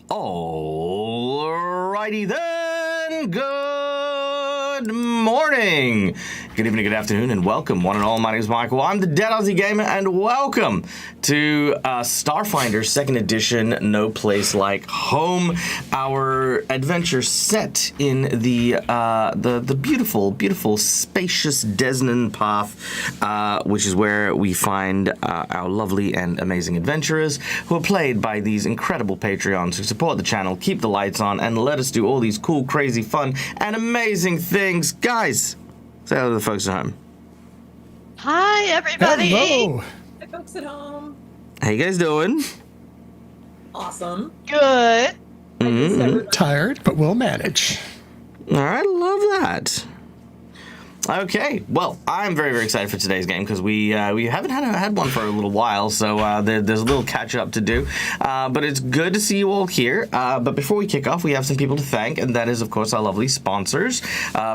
Alrighty then, good morning, good evening, good afternoon, and welcome, one and all. My name is Michael, I'm the Dead Aussie Gamer, and welcome to Starfinder 2nd Edition, No Place Like Home, our adventure set in the beautiful, beautiful, spacious Desnan Path, which is where we find our lovely and amazing adventurers, who are played by these incredible Patreons who support the channel, keep the lights on, and let us do all these cool, crazy, fun, and amazing things. Guys, say hello to the folks at home. Hi, everybody. Hello. Hi, folks at home. How you guys doing? Awesome. Good. Tired, but we'll manage. All right, love that. Okay, well, I'm very, very excited for today's game because we haven't had one for a little while, so there's a little catch up to do. But it's good to see you all here. But before we kick off, we have some people to thank, and that is, of course, our lovely sponsors,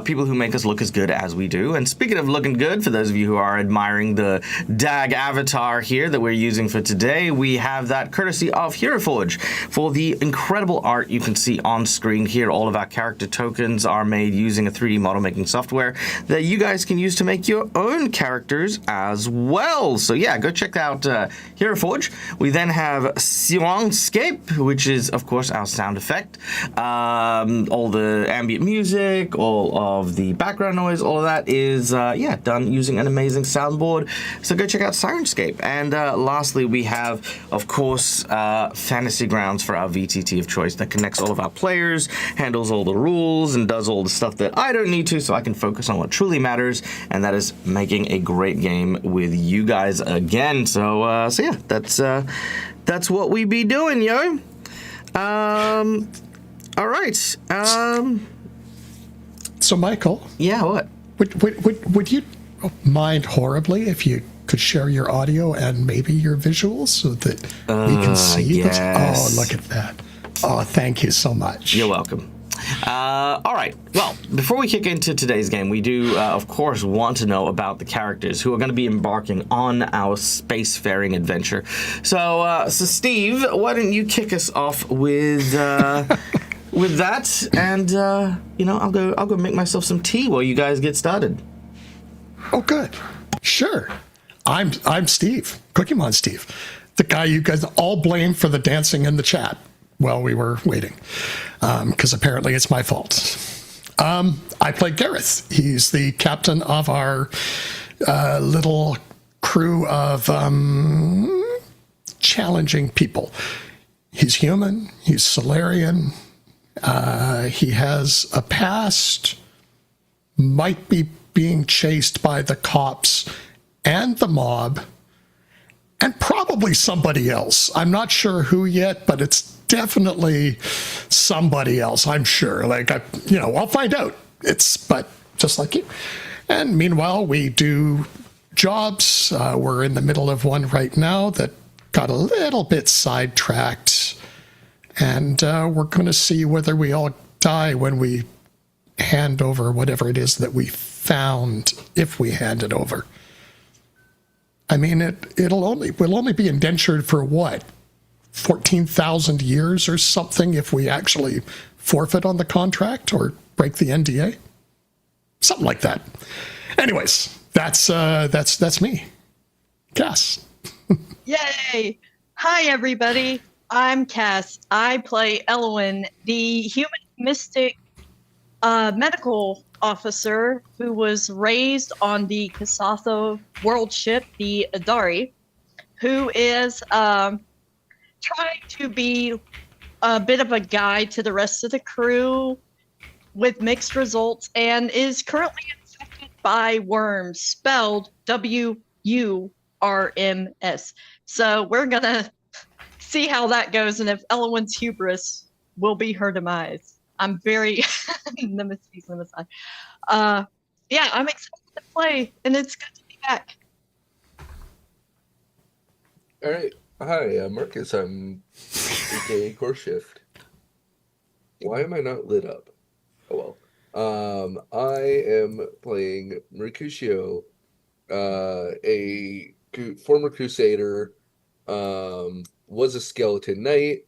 people who make us look as good as we do. And speaking of looking good, for those of you who are admiring the DAG avatar here that we're using for today, we have that courtesy of HeroForge for the incredible art you can see on screen here. All of our character tokens are made using a 3D model making software that you guys can use to make your own characters as well. So yeah, go check out HeroForge. We then have Soundscape, which is of course our sound effect. All the ambient music, all of the background noise, all of that is done using an amazing soundboard. So go check out Sirenscape. And lastly, we have of course Fantasy Grounds for our VTT of choice that connects all of our players, handles all the rules, and does all the stuff that I don't need to, so I can focus on what truly matters, and that is making a great game with you guys again. So yeah, that's what we be doing, yo. All right. So, Michael. Yeah, what? Would you mind horribly if you could share your audio and maybe your visuals so that we can see yes. this? Oh, look at that. Oh, thank you so much. You're welcome. All right. Well, before we kick into today's game, we do, of course, want to know about the characters who are going to be embarking on our spacefaring adventure. So, Steve, why don't you kick us off with with that, and I'll go make myself some tea while you guys get started. Oh, good. Sure. I'm Steve, Cookie Steve, the guy you guys all blame for the dancing in the chat while we were waiting, because apparently it's my fault. I play Gareth. He's the captain of our little crew of challenging people. He's human. He's Solarian. He has a past, might be being chased by the cops and the mob, and probably somebody else. I'm not sure who yet, but it's definitely somebody else, I'm sure. I'll find out. But just like you. And meanwhile, we do jobs. We're in the middle of one right now that got a little bit sidetracked. And we're going to see whether we all die when we hand over whatever it is that we found, if we hand it over. I mean, we'll only be indentured for what? 14,000 years or something if we actually forfeit on the contract or break the NDA, something like that. Anyways, that's me, Cass. Yay! Hi, everybody. I'm Cass. I play Elwyn, the human mystic medical officer who was raised on the Kasatha world ship, the Adari, who is trying to be a bit of a guide to the rest of the crew with mixed results, and is currently infected by worms, spelled WURMS. So we're gonna see how that goes, and if Elwyn's hubris will be her demise. I'm very nemesis. I'm excited to play, and it's good to be back. All right. Hi, Marcus. I'm aka Course Shift. Why am I not lit up? Oh well. I am playing Mercutio, a former Crusader, was a Skeleton Knight,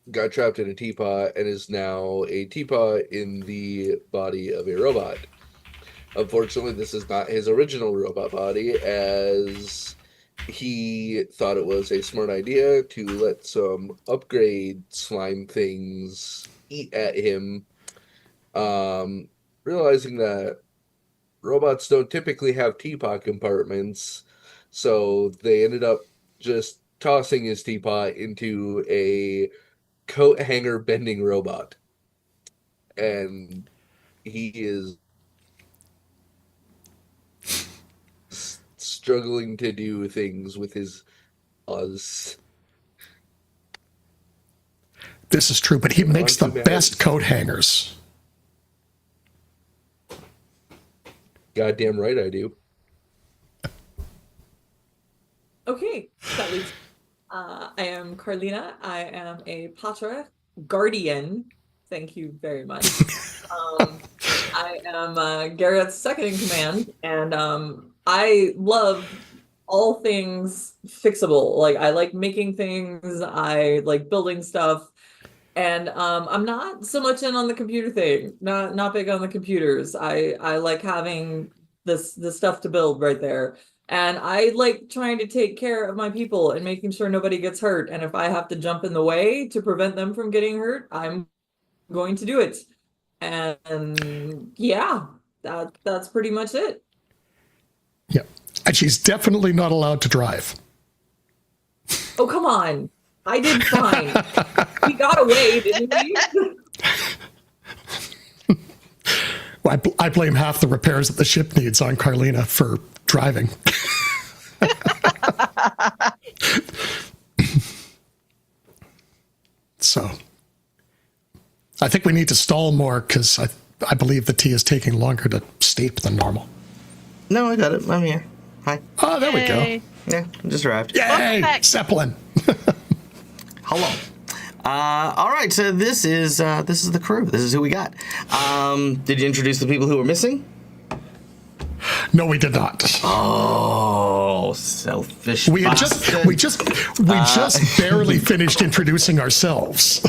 got trapped in a teapot and is now a teapot in the body of a robot. Unfortunately, this is not his original robot body, as he thought it was a smart idea to let some upgrade slime things eat at him, realizing that robots don't typically have teapot compartments, so they ended up just tossing his teapot into a coat hanger bending robot. And he is struggling to do things with his paws. This is true, but he makes the best coat hangers. Goddamn right I do. Okay, that leaves. I am Carlina. I am a Patra Guardian. Thank you very much. I am Garrett's second in command, and I love all things fixable. Like, I like making things, I like building stuff, and I'm not so much in on the computer thing. Not big on the computers. I like having this stuff to build right there. And I like trying to take care of my people and making sure nobody gets hurt. And if I have to jump in the way to prevent them from getting hurt, I'm going to do it. And yeah, that's pretty much it. Yep. And she's definitely not allowed to drive. Oh, come on. I did fine. We got away, didn't we? Well, I blame half the repairs that the ship needs on Carlina for driving. So I think we need to stall more because I believe the tea is taking longer to steep than normal. No, I got it. I'm here. Hi. Oh, there we Yay. go. Yeah, just arrived. Yay! back. Zeppelin. Hello. All right, so this is the crew. This is who we got. Did you introduce the people who were missing? No, we did not. Oh, selfish. We bastard. just barely finished introducing ourselves.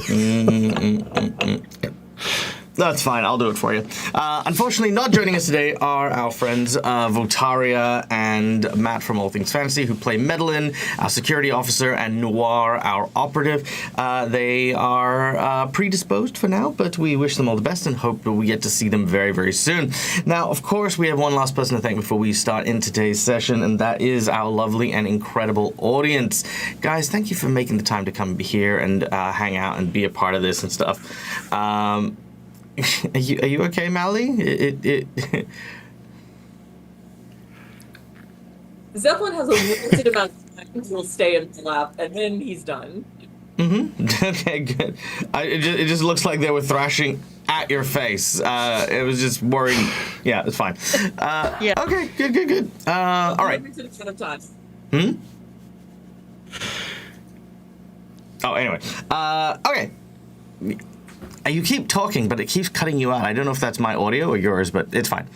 That's fine. I'll do it for you. Unfortunately, not joining us today are our friends Votaria and Matt from All Things Fantasy, who play Medellin, our security officer, and Noir, our operative. They are predisposed for now, but we wish them all the best and hope that we get to see them very, very soon. Now, of course, we have one last person to thank before we start in today's session, and that is our lovely and incredible audience. Guys, thank you for making the time to come here and hang out and be a part of this and stuff. Are you okay, Mally? Zeppelin has a limited amount of time. He'll stay and laugh, and then he's done. Mm-hmm. Okay, good. It just looks like they were thrashing at your face. It was just worrying. Yeah, it's fine. Yeah. Okay, good. All right. Limited amount of time. Oh, anyway. Okay. You keep talking, but it keeps cutting you out. I don't know if that's my audio or yours, but it's fine.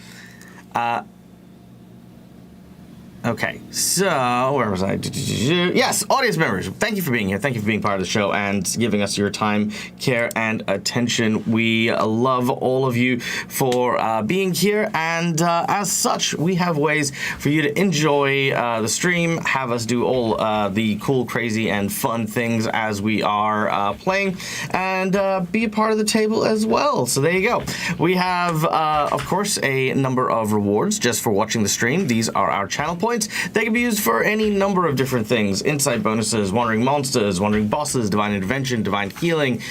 Okay, so where was I? Yes, audience members, thank you for being here. Thank you for being part of the show and giving us your time, care, and attention. We love all of you for being here, and as such, we have ways for you to enjoy the stream, have us do all the cool, crazy, and fun things as we are playing, and be a part of the table as well. So there you go. We have, of course, a number of rewards just for watching the stream. These are our channel points. They can be used for any number of different things. Insight bonuses, wandering monsters, wandering bosses, divine intervention, divine healing.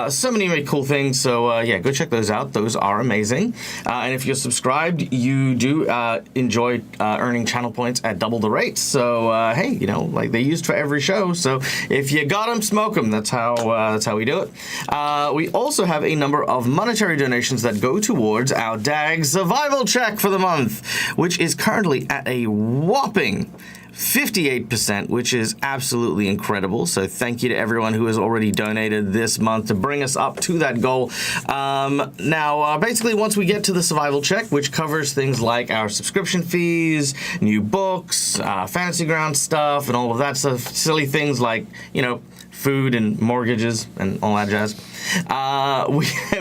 So many cool things. So yeah, go check those out. Those are amazing. And if you're subscribed, you do enjoy earning channel points at double the rate. So hey, you know, like they used for every show. So if you got them, smoke them. That's how we do it. We also have a number of monetary donations that go towards our DAG survival check for the month, which is currently at a whopping 58%, which is absolutely incredible. So thank you to everyone who has already donated this month to bring us up to that goal. Now, basically, once we get to the survival check, which covers things like our subscription fees, new books, Fantasy Ground stuff, and all of that stuff, silly things like, you know, food and mortgages and all that jazz.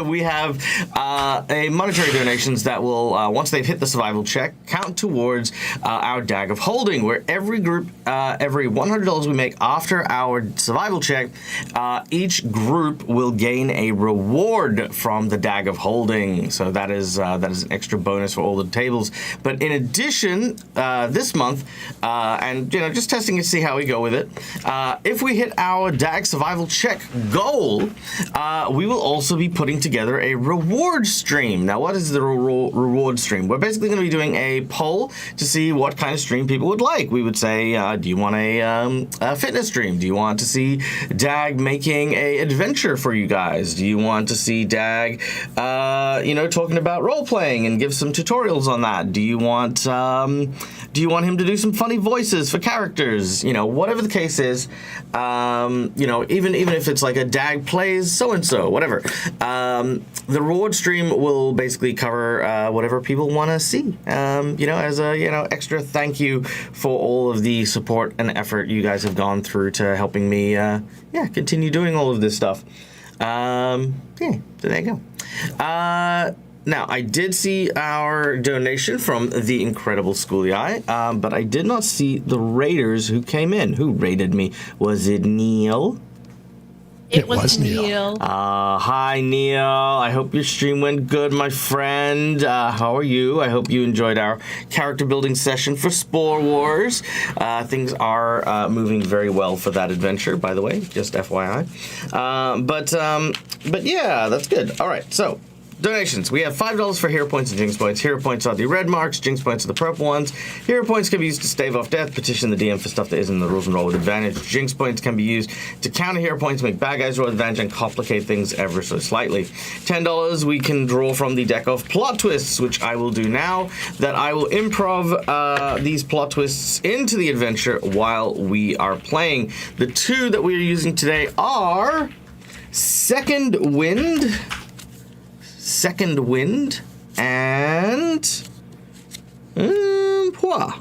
We have a monetary donations that will, once they've hit the survival check, count towards our Dag of Holding, where every group, every $100 we make after our survival check, each group will gain a reward from the Dag of Holding. So that is an extra bonus for all the tables. But in addition, this month, and just testing to see how we go with it, if we hit our DAG survival check goal, we will also be putting together a reward stream. Now, what is the reward stream? We're basically going to be doing a poll to see what kind of stream people would like. We would say, do you want a fitness stream? Do you want to see DAG making a adventure for you guys? Do you want to see DAG, talking about role playing and give some tutorials on that? Do you want him to do some funny voices for characters? Whatever the case is, even if it's like a DAG plays so-and-so, whatever. The reward stream will basically cover whatever people want to see, as a, extra thank you for all of the support and effort you guys have gone through to helping me, continue doing all of this stuff. So there you go. Now, I did see our donation from the incredible Schooly Eye, but I did not see the raiders who came in. Who raided me? Was it Neil? It was Neil. Hi, Neil. I hope your stream went good, my friend. How are you? I hope you enjoyed our character building session for Spore Wars. Things are moving very well for that adventure, by the way, just FYI. But yeah, that's good. All right, so donations. We have $5 for hero points and jinx points. Hero points are the red marks, jinx points are the purple ones. Hero points can be used to stave off death, petition the DM for stuff that isn't in the rules and roll with advantage. Jinx points can be used to counter hero points, make bad guys roll advantage, and complicate things ever so slightly. $10 we can draw from the deck of plot twists, which I will do now, that I will improv these plot twists into the adventure while we are playing. The two that we are using today are Second Wind, and Pois.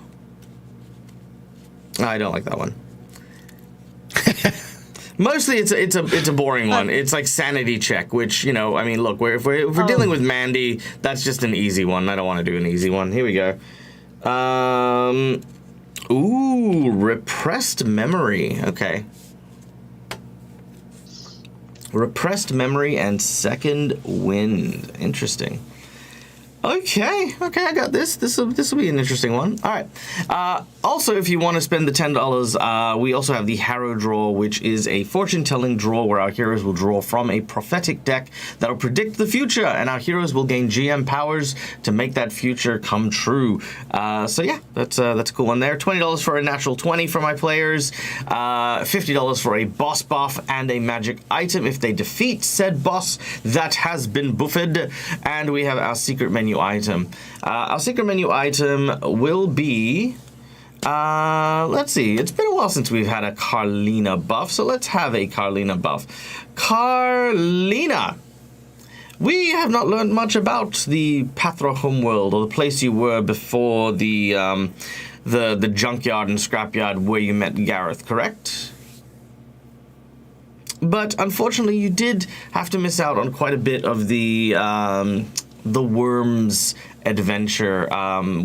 I don't like that one. Mostly, it's a boring one. It's like sanity check, which look, if we're dealing with Mandy, that's just an easy one. I don't want to do an easy one. Here we go. Repressed memory. Okay. Repressed memory and second wind. Interesting. Okay, I got this. This will be an interesting one. All right. Also, if you want to spend the $10, we also have the Harrow Draw, which is a fortune-telling draw where our heroes will draw from a prophetic deck that will predict the future, and our heroes will gain GM powers to make that future come true. So yeah, that's a cool one there. $20 for a natural 20 for my players. $50 for a boss buff and a magic item if they defeat said boss that has been buffed. And we have our secret menu item. Our secret menu item will be, let's see, it's been a while since we've had a Carlina buff, so let's have a Carlina buff. Carlina! We have not learned much about the Pathra homeworld, or the place you were before the junkyard and scrapyard where you met Gareth, correct? But unfortunately, you did have to miss out on quite a bit of the Worms adventure,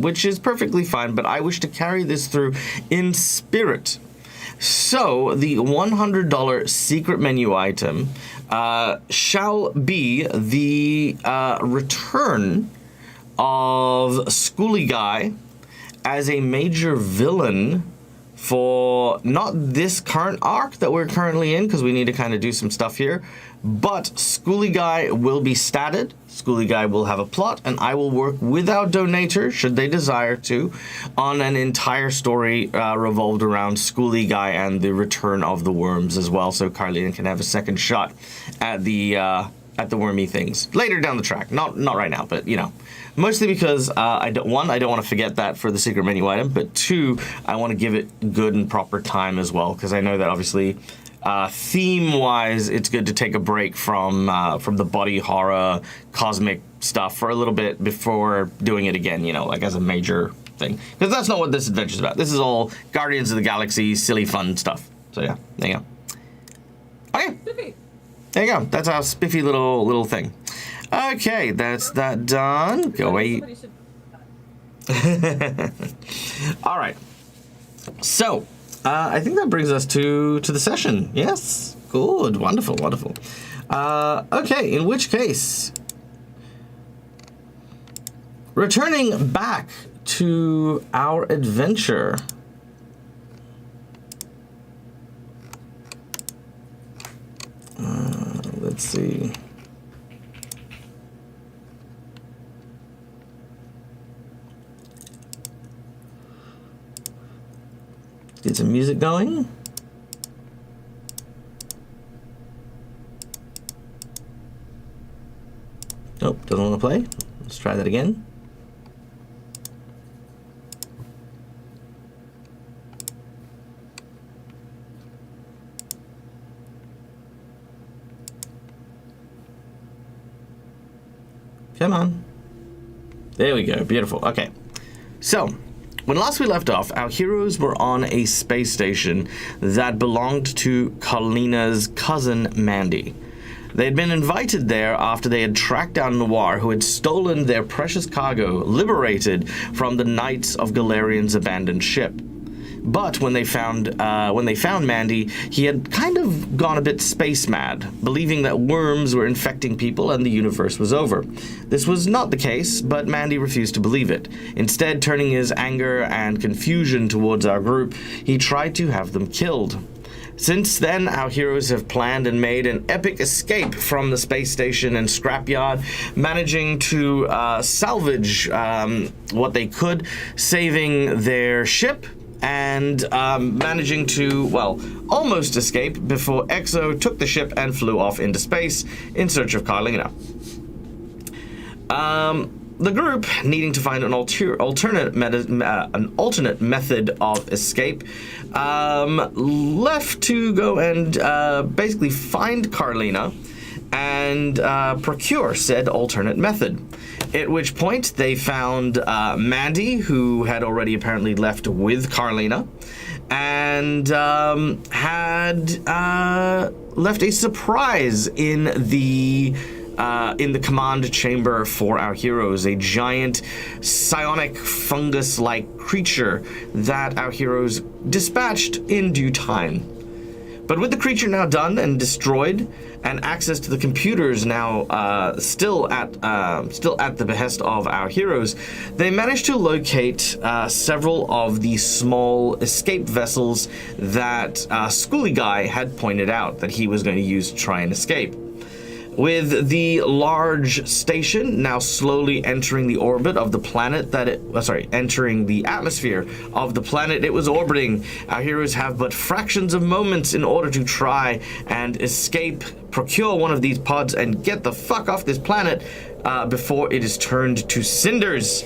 which is perfectly fine, but I wish to carry this through in spirit. So, the $100 secret menu item shall be the return of Schooly Guy as a major villain for not this current arc that we're currently in, because we need to kind of do some stuff here, but Schooly Guy will be statted, Schooly Guy will have a plot, and I will work with our donator, should they desire to, on an entire story revolved around Schooly Guy and the return of the worms as well, so Carlina can have a second shot at the wormy things later down the track. Not right now, but mostly because I don't want to forget that for the secret menu item, but two, I want to give it good and proper time as well, because I know that obviously theme-wise, it's good to take a break from the body horror cosmic stuff for a little bit before doing it again, like as a major thing, because that's not what this adventure is about. This is all Guardians of the Galaxy, silly fun stuff. So yeah, there you go. Okay. Spiffy. There you go. That's our spiffy little thing. Okay, that's that done. Go away. Somebody should. All right. So, I think that brings us to the session. Yes. Good. Wonderful. Wonderful. Okay. In which case, returning back to our adventure. Let's see. Get some music going. Nope, doesn't want to play. Let's try that again. Come on. There we go. Beautiful. Okay. So, when last we left off, our heroes were on a space station that belonged to Carlina's cousin, Mandy. They had been invited there after they had tracked down Noir, who had stolen their precious cargo, liberated from the Knights of Galarian's abandoned ship. But when they found Mandy, he had kind of gone a bit space mad, believing that worms were infecting people and the universe was over. This was not the case, but Mandy refused to believe it. Instead, turning his anger and confusion towards our group, he tried to have them killed. Since then, our heroes have planned and made an epic escape from the space station and scrapyard, managing to salvage what they could, saving their ship, and managing to, well, almost escape before Exo took the ship and flew off into space in search of Carlina. The group, needing to find an alternate method of escape, left to go and basically find Carlina and procure said alternate method. At which point they found Mandy, who had already apparently left with Carlina, and had left a surprise in the command chamber for our heroes, a giant psionic fungus-like creature that our heroes dispatched in due time. But with the creature now done and destroyed, and access to the computers now still at the behest of our heroes, they managed to locate several of the small escape vessels that Schooly Guy had pointed out that he was going to use to try and escape. With the large station now slowly entering the orbit of the planet entering the atmosphere of the planet it was orbiting, our heroes have but fractions of moments in order to try and escape, procure one of these pods, and get the fuck off this planet before it is turned to cinders.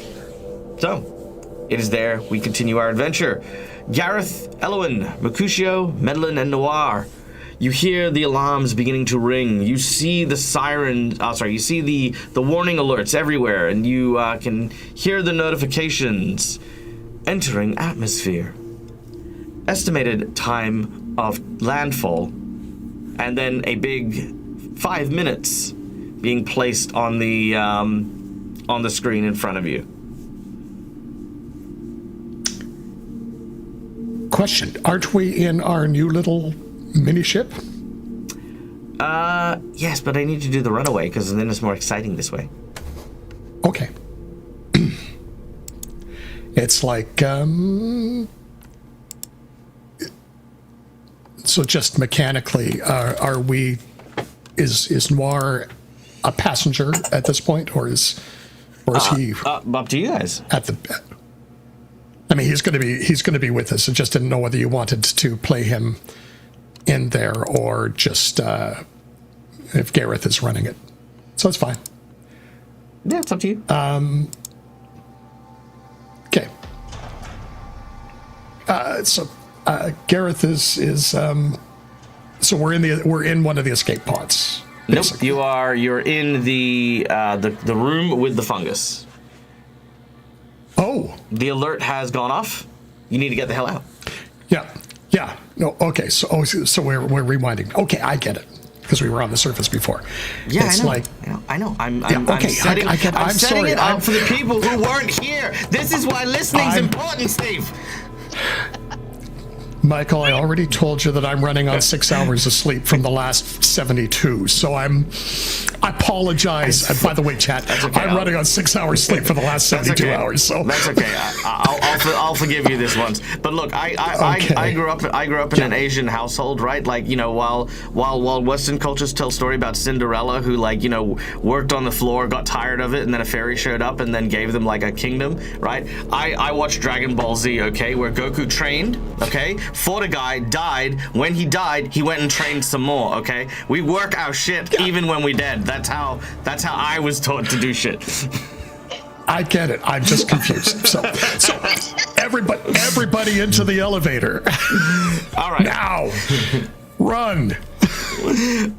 So, it is there we continue our adventure. Gareth, Elwyn, Mercutio, Medlin, and Noir. You hear the alarms beginning to ring. You see the you see the warning alerts everywhere, and you can hear the notifications. Entering atmosphere. Estimated time of landfall, and then a big 5 minutes being placed on the screen in front of you. Question: aren't we in our new little mini ship? Yes, but I need to do the runaway because then it's more exciting this way. Okay. It's like, so just mechanically, is Noir a passenger at this point, or is he up to you guys? at the? I mean, he's going to be with us. I just didn't know whether you wanted to play him in there or just if Gareth is running it. So it's fine. Yeah, it's up to you. Okay. So Gareth is so we're in one of the escape pods. Nope, basically. you're in the room with the fungus. Oh. The alert has gone off. You need to get the hell out. Yeah. Yeah. No. Okay. So we're rewinding. Okay, I get it because we were on the surface before. Yeah, it's I know. like I know. I'm okay. setting, I get. I'm setting sorry. it up for the people who weren't here. This is why listening's important, Steve. Michael, I already told you that I'm running on 6 hours of sleep from the last 72. So I apologize. By the way, chat, okay. I'm running on 6 hours sleep for the last 72 hours. So that's okay. I'll forgive you this once. But look, I grew up in an Asian household, right? Like, you know, while Western cultures tell story about Cinderella, who, like, you know, worked on the floor, got tired of it, and then a fairy showed up and then gave them like a kingdom, right? I watched Dragon Ball Z, okay, where Goku trained, okay, fought a guy, died. When he died, he went and trained some more, okay? We work our shit even when we dead. That's how I was taught to do shit. I get it. I'm just confused. So everybody into the elevator. All right. Now. Run.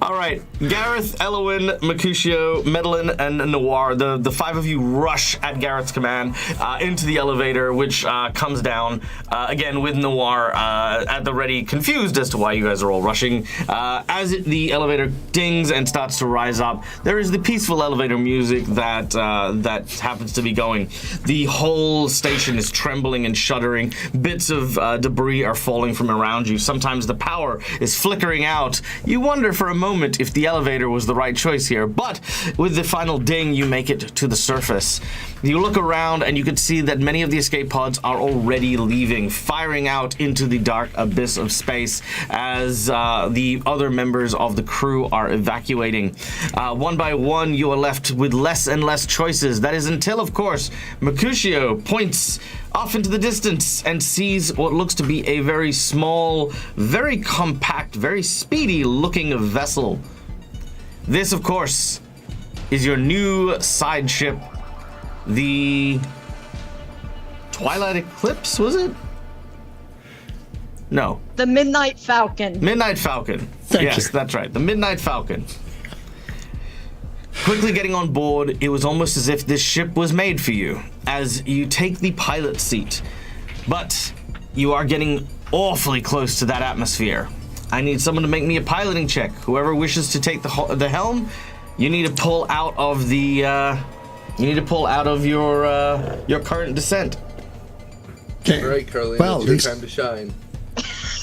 All right, Gareth, Elowin, Mercutio, Medellin, and Noir. The five of you rush at Gareth's command into the elevator, which comes down again with Noir at the ready, confused as to why you guys are all rushing. As the elevator dings and starts to rise up, there is the peaceful elevator music that happens to be going. The whole station is trembling and shuddering. Bits of debris are falling from around you. Sometimes the power is flickering out. You wonder for a moment if the elevator was the right choice here, but with the final ding, you make it to the surface. You look around and you can see that many of the escape pods are already leaving, firing out into the dark abyss of space as the other members of the crew are evacuating. One by one, you are left with less and less choices. That is until, of course, Mercutio points off into the distance and sees what looks to be a very small, very compact, very speedy looking vessel. This, of course, is your new side ship, the Twilight Eclipse, was it? No. The Midnight Falcon. Midnight Falcon. Thank you. That's right. The Midnight Falcon. Quickly getting on board, it was almost as if this ship was made for you, as you take the pilot seat. But you are getting awfully close to that atmosphere. I need someone to make me a piloting check. Whoever wishes to take the helm, you need to pull out of the your current descent. Okay. All right, Carlina, Well, it's your time to shine.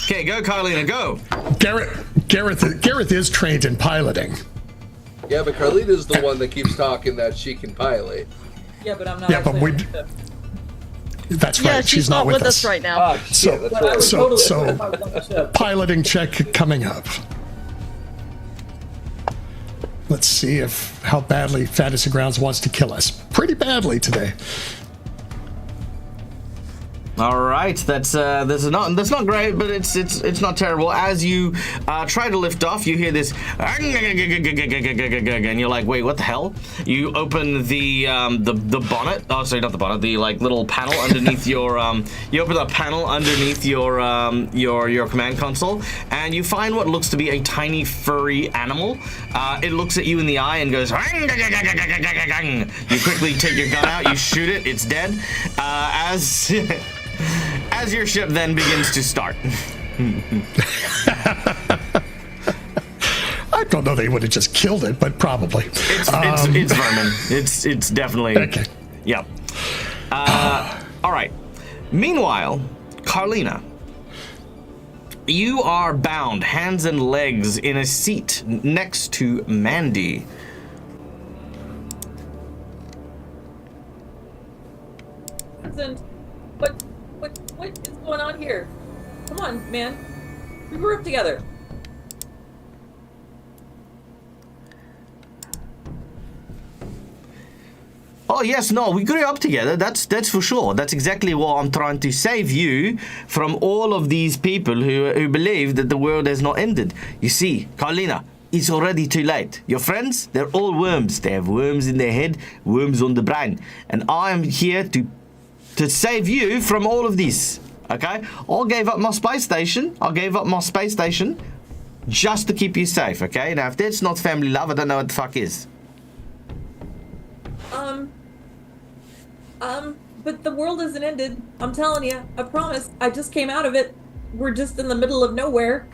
Okay, go, Carlina, go. Gareth is trained in piloting. Yeah, but Carlina's the one that keeps talking that she can pilot. Yeah, but I'm not. Yeah, but actually we. on the ship. That's Yeah, right. she's not with us right now. Ah, So- shit, that's But I right. would So- totally so- if I was on the ship. Piloting check coming up. Let's see how badly Fantasy Grounds wants to kill us. Pretty badly today. All right, that's not great, but it's not terrible. As you try to lift off, you hear this, and you're like, wait, what the hell? You open the bonnet. Oh, sorry, not the bonnet. The like little panel underneath your you open the panel underneath your command console, and you find what looks to be a tiny furry animal. It looks at you in the eye and goes. You quickly take your gun out. You shoot it. It's dead. As your ship then begins to start. I don't know they would have just killed it, but probably. It's vermin. It's definitely. Okay. Yeah. All right. Meanwhile, Carlina, you are bound hands and legs in a seat next to Mandy. Vincent, what is going on here? Come on, man. We grew up together. Oh yes, no, we grew up together. That's for sure. That's exactly what I'm trying to save you from all of these people who believe that the world has not ended. You see, Carlina, it's already too late. Your friends, they're all worms. They have worms in their head, worms on the brain, and I am here to save you from all of this. Okay? I gave up my space station. Just to keep you safe. Okay? Now, if that's not family love, I don't know what the fuck is. But the world isn't ended. I'm telling you. I promise. I just came out of it. we're just in the middle of nowhere.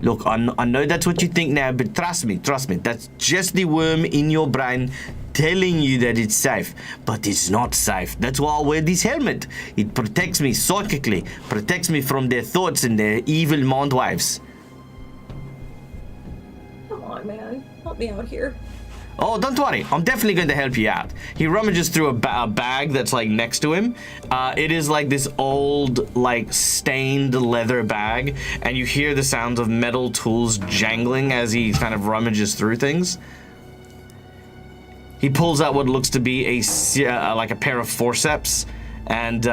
Look, I know that's what you think now, but trust me, that's just the worm in your brain telling you that it's safe, but it's not safe. That's why I wear this helmet. It protects me psychically, protects me from their thoughts and their evil mind waves. Come on, man. Help me out here. Oh, don't worry. I'm definitely going to help you out. He rummages through a bag that's like next to him. It is like this old, like stained leather bag, and you hear the sounds of metal tools jangling as he kind of rummages through things. He pulls out what looks to be like a pair of forceps, and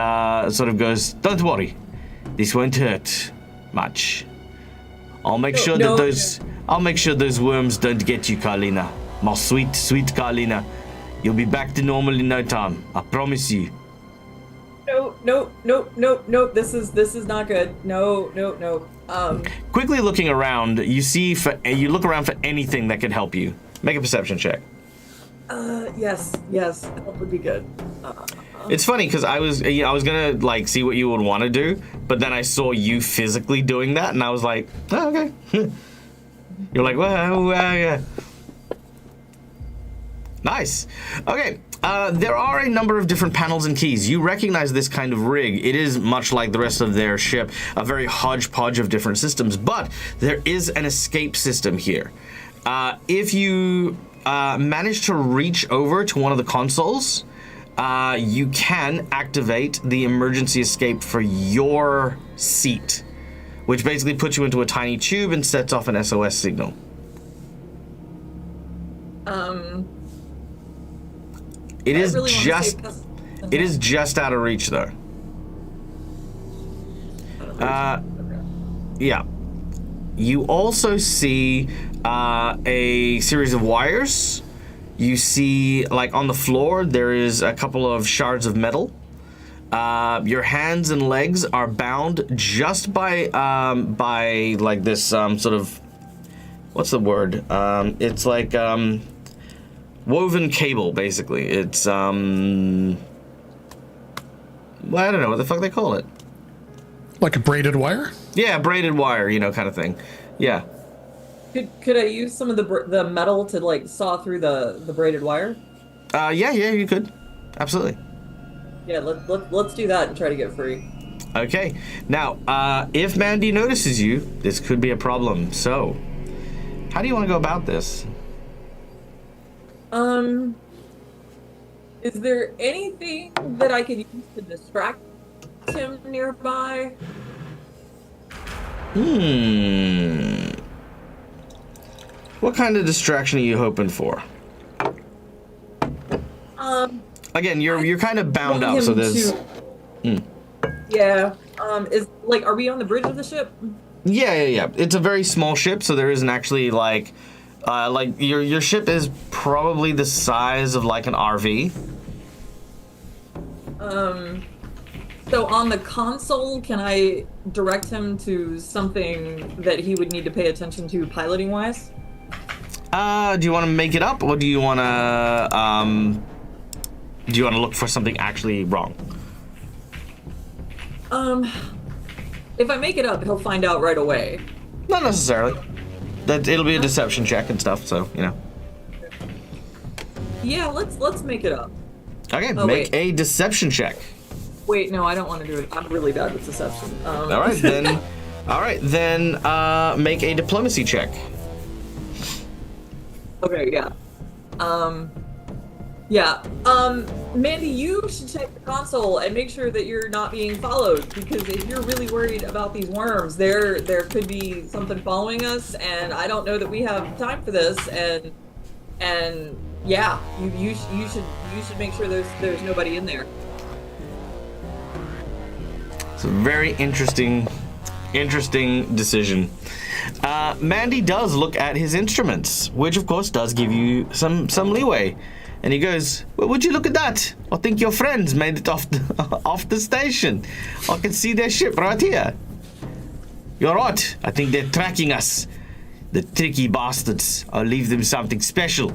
sort of goes, "Don't worry, this won't hurt much. I'll make sure those worms don't get you, Carlina. My sweet, sweet Carlina. You'll be back to normal in no time. I promise you." No. This is not good. No. Quickly looking around, you look around for anything that could help you. Make a perception check. Yes. That would be good. It's funny because I was gonna like see what you would want to do, but then I saw you physically doing that, and I was like, oh, okay. You're like, well, yeah. Nice. Okay. There are a number of different panels and keys. You recognize this kind of rig. It is much like the rest of their ship, a very hodgepodge of different systems, but there is an escape system here. If you manage to reach over to one of the consoles, you can activate the emergency escape for your seat, which basically puts you into a tiny tube and sets off an SOS signal. It is just out of reach, though. Yeah. You also see a series of wires. You see, like, on the floor, there is a couple of shards of metal. Your hands and legs are bound just by like this sort of, what's the word? It's like woven cable, basically. It's well, I don't know what the fuck they call it. Like a braided wire? Yeah, braided wire, kind of thing. Yeah. Could I use some of the metal to like saw through the braided wire? Yeah, you could. Absolutely. Yeah, let's do that and try to get free. Okay. Now, if Mandy notices you, this could be a problem. So, how do you want to go about this? Is there anything that I could use to distract him nearby? What kind of distraction are you hoping for? Again, you're kind of bound up, so there's. Yeah. Is like, are we on the bridge of the ship? Yeah. It's a very small ship, so there isn't actually like your ship is probably the size of like an RV. So on the console, can I direct him to something that he would need to pay attention to piloting wise? Do you want to make it up, or do you want to look for something actually wrong? If I make it up, he'll find out right away. Not necessarily. It'll be a deception check and stuff, so Yeah, let's make it up. Okay, make a deception check. Wait, no, I don't want to do it. I'm really bad with deception. All right, then make a diplomacy check. Okay, yeah. Mandy, you should check the console and make sure that you're not being followed, because if you're really worried about these worms, there could be something following us, and I don't know that we have time for this. And yeah, you should make sure there's nobody in there. It's a very interesting decision. Mandy does look at his instruments, which of course does give you some leeway. And he goes, "Well, would you look at that? I think your friends made it off the station. I can see their ship right here. You're right. I think they're tracking us. The tricky bastards. I'll leave them something special."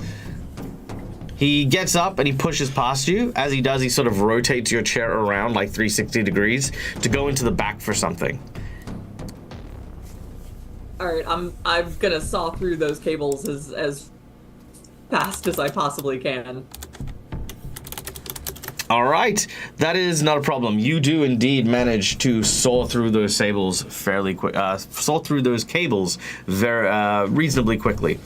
He gets up and he pushes past you. As he does, he sort of rotates your chair around like 360 degrees to go into the back for something. All right, I'm gonna saw through those cables as fast as I possibly can. All right, that is not a problem. You do indeed manage to saw through those cables fairly quick. Saw through those cables very reasonably quickly.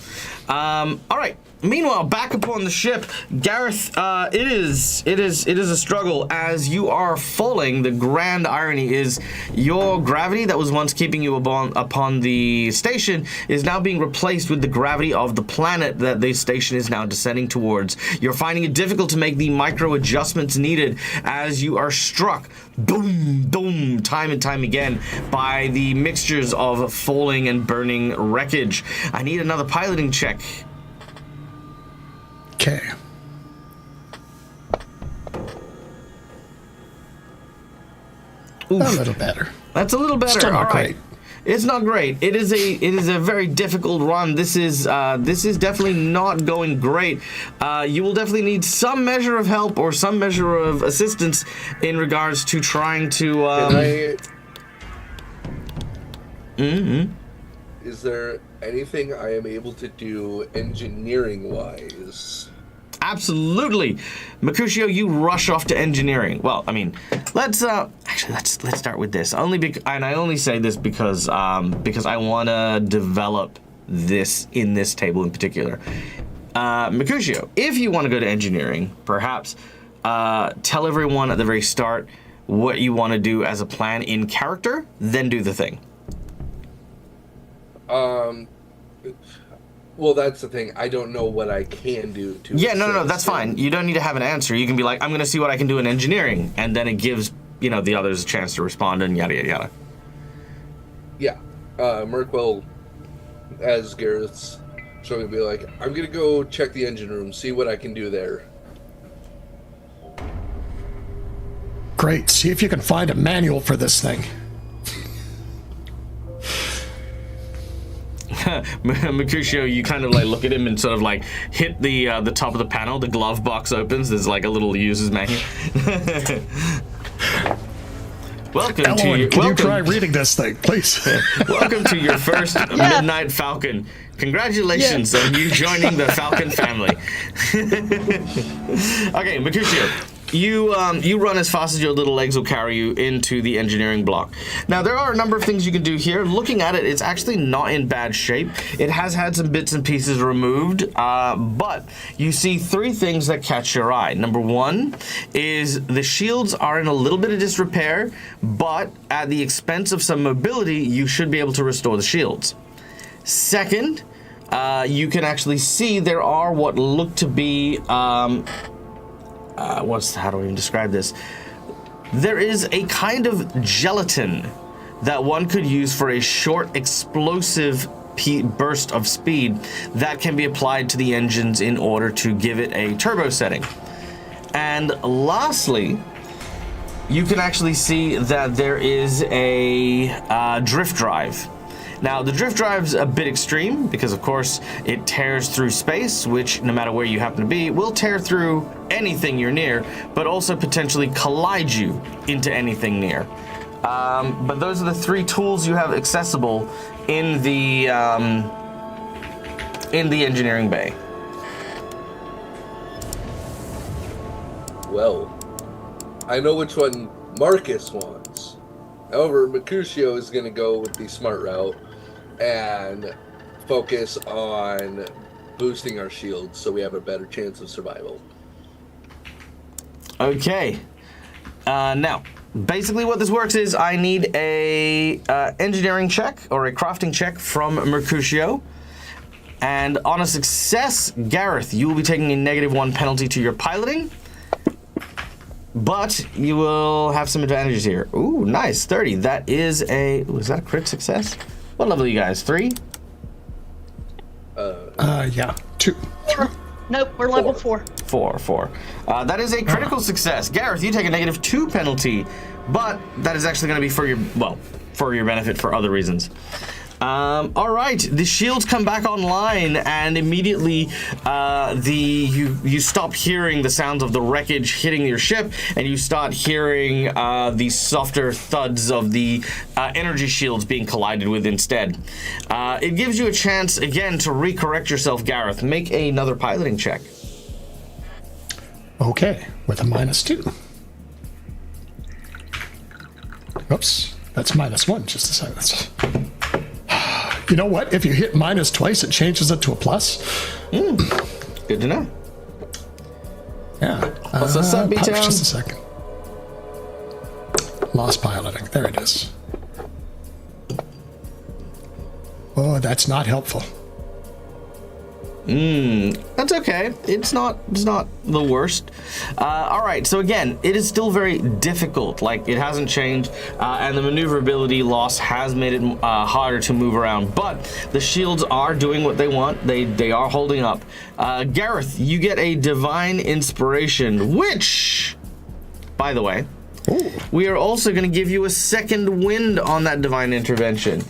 All right. Meanwhile, back upon the ship, Gareth, it is a struggle as you are falling. The grand irony is your gravity that was once keeping you upon the station is now being replaced with the gravity of the planet that the station is now descending towards. You're finding it difficult to make the micro adjustments needed as you are struck, boom, boom, time and time again by the mixtures of falling and burning wreckage. I need another piloting check. Okay. A little better. That's a little better. Still not All right. great. It's not great. It is a very difficult run. This is definitely not going great. You will definitely need some measure of help or some measure of assistance in regards to trying to. Is there anything I am able to do engineering-wise? Absolutely, Mercutio, you rush off to engineering. Well, I mean, let's start with this. And I only say this because I want to develop this in this table in particular. Mercutio, if you want to go to engineering, perhaps tell everyone at the very start what you want to do as a plan in character, then do the thing. Well, that's the thing. I don't know what I can do to. Yeah, no, that's fine. You don't need to have an answer. You can be like, I'm going to see what I can do in engineering, and then it gives, the others a chance to respond and yada, yada, yada. Yeah. Merc will, as Garrett's showing, be like, I'm going to go check the engine room, see what I can do there. Great. See if you can find a manual for this thing. Mercutio, you kind of like look at him and sort of like hit the top of the panel. The glove box opens. There's like a little user's manual. Welcome Ellen, to your. Can Welcome, you try reading this thing, please? welcome to your first Midnight Falcon. Congratulations on you joining the Falcon family. Okay, Mercutio. You run as fast as your little legs will carry you into the engineering block. Now, there are a number of things you can do here. Looking at it, it's actually not in bad shape. It has had some bits and pieces removed, but you see three things that catch your eye. Number one is the shields are in a little bit of disrepair, but at the expense of some mobility, you should be able to restore the shields. Second, you can actually see there are what look to be... how do I even describe this? There is a kind of gelatin that one could use for a short explosive burst of speed that can be applied to the engines in order to give it a turbo setting. And lastly, you can actually see that there is a drift drive. Now, the drift drive's a bit extreme because, of course, it tears through space, which, no matter where you happen to be, will tear through anything you're near, but also potentially collide you into anything near. But those are the three tools you have accessible in the engineering bay. Well, I know which one Marcus wants. However, Mercutio is going to go with the smart route and focus on boosting our shields so we have a better chance of survival. Okay. Now, basically what this works is I need a engineering check or a crafting check from Mercutio. And on a success, Gareth, you will be taking a -1 penalty to your piloting. But you will have some advantages here. Ooh, nice, 30. That is a... Ooh, is that a crit success? What level are you guys? 3? Yeah. 2. Nope, we're level 4. 4. That is a critical success. Gareth, you take a -2 penalty, but that is actually going to be for your benefit for other reasons. All right, the shields come back online, and immediately you stop hearing the sounds of the wreckage hitting your ship, and you start hearing the softer thuds of the energy shields being collided with instead. It gives you a chance again to recorrect yourself, Gareth. Make another piloting check. Okay, with a -2. Oops, that's -1. Just a second. You know what? If you hit minus twice, it changes it to a plus. Good to know. Yeah. What's this up, B-Town? Just a second. Lost piloting. There it is. Oh, that's not helpful. That's okay. It's not the worst. All right. So again, it is still very difficult. Like, it hasn't changed, and the maneuverability loss has made it harder to move around. But the shields are doing what they want. They are holding up. Gareth, you get a divine inspiration, which, by the way, we are also going to give you a second wind on that divine intervention.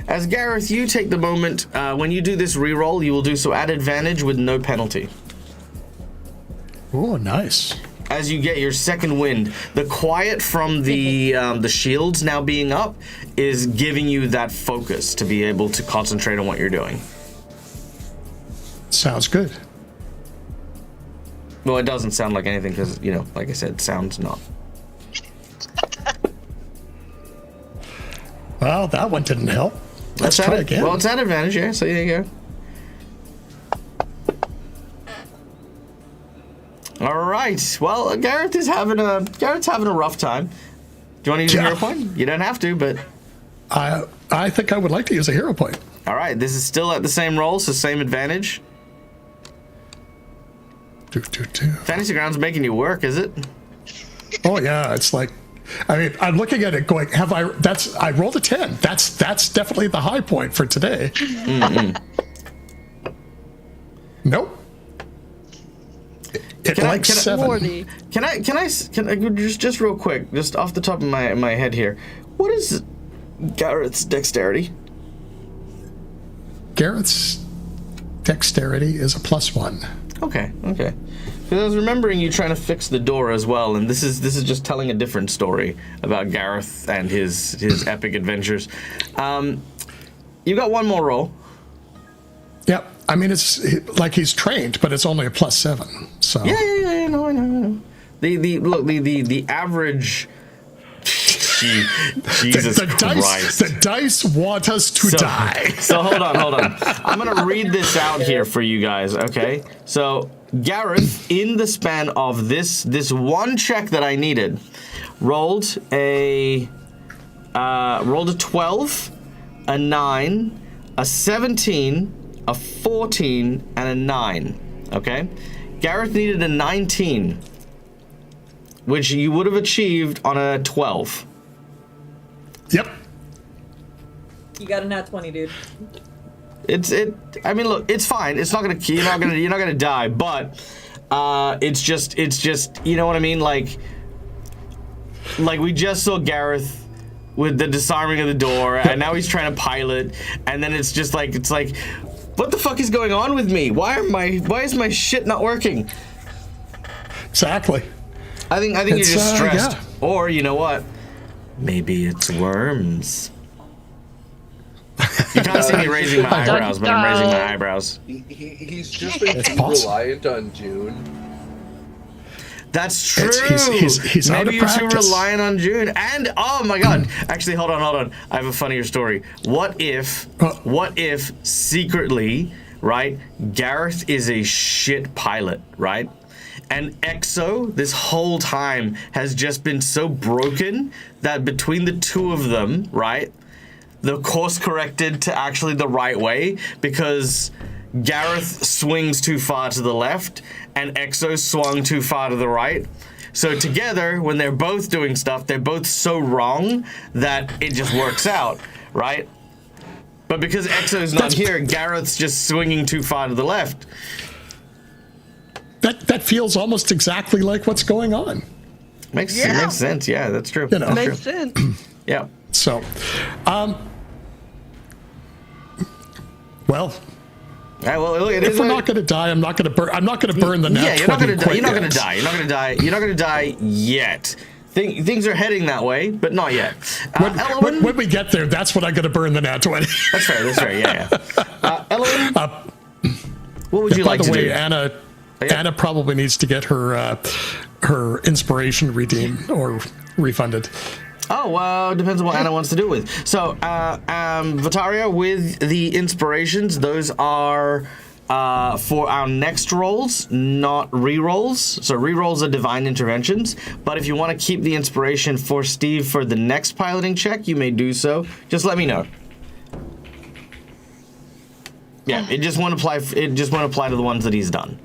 As Gareth, you take the moment, when you do this reroll, you will do so at advantage with no penalty. Oh, nice. As you get your second wind, the quiet from the shields now being up is giving you that focus to be able to concentrate on what you're doing. Sounds good. Well, it doesn't sound like anything because, you know, like I said, sound's not. Well, that one didn't help. Let's try again. Well, it's at advantage, yeah, so there you go. All right. Well, Gareth's having a rough time. Do you want to use a hero point? You don't have to, but I think I would like to use a hero point. all right. This is still at the same roll, so same advantage. Fantasy Ground's making you work, is it? Oh yeah, it's like, I mean, I'm looking at it going, I rolled a 10. That's definitely the high point for today. Nope. Can I 7. Can I just real quick, just off the top of my head here, what is Gareth's dexterity? Gareth's dexterity is a +1. Okay. Because I was remembering you trying to fix the door as well, and this is just telling a different story about Gareth and his epic adventures. You got one more roll. Yep. I mean, it's like he's trained, but it's only a +7. So Yeah. No, I know. The average. Jesus Christ. The dice want us to die. So hold on. I'm gonna read this out here for you guys, okay? So Gareth, in the span of this one check that I needed, rolled a 12, a 9, a 17, a 14, and a 9. Okay? Gareth needed a 19, which you would have achieved on a 12. Yep. You got a nat 20, dude. I mean, look, it's fine. It's not gonna. You're not gonna die. But it's just. You know what I mean? Like we just saw Gareth with the disarming of the door, and now he's trying to pilot, and then it's like, what the fuck is going on with me? Why is my shit not working? Exactly. I think you're just stressed, yeah. or you know what? Maybe it's worms. You can't see me raising my eyebrows, but I'm raising my eyebrows. He's just been too reliant on June. That's true. He's Maybe you're too practice. reliant on June. And oh my God, actually, hold on. I have a funnier story. What if secretly, right? Gareth is a shit pilot, right? And EXO, this whole time, has just been so broken that between the two of them, right, the course corrected to actually the right way because Gareth swings too far to the left and EXO swung too far to the right. So together, when they're both doing stuff, they're both so wrong that it just works out, right? But because EXO's not here, Gareth's just swinging too far to the left. That feels almost exactly like what's going on. Makes sense. Yeah, that's true. You know. Makes sense. Yeah. So, Well, well, look, if we're not going to die, I'm not going to burn. I'm not going to burn the nat 20. You're not going to die. You're not going to die. You're not going to die. You're not going to die yet. Things are heading that way, but not yet. When we get there, that's when I'm going to burn the nat 20. That's fair. That's fair. Yeah. Elowen, what would you like to do? By the way, Anna probably needs to get her inspiration redeemed or refunded. Oh, well, depends on what Anna wants to do with. So, Vataria, with the inspirations, those are for our next rolls, not re-rolls. So re-rolls are divine interventions. But if you want to keep the inspiration for Steve for the next piloting check, you may do so. Just let me know. Yeah, it just won't apply to the ones that he's done.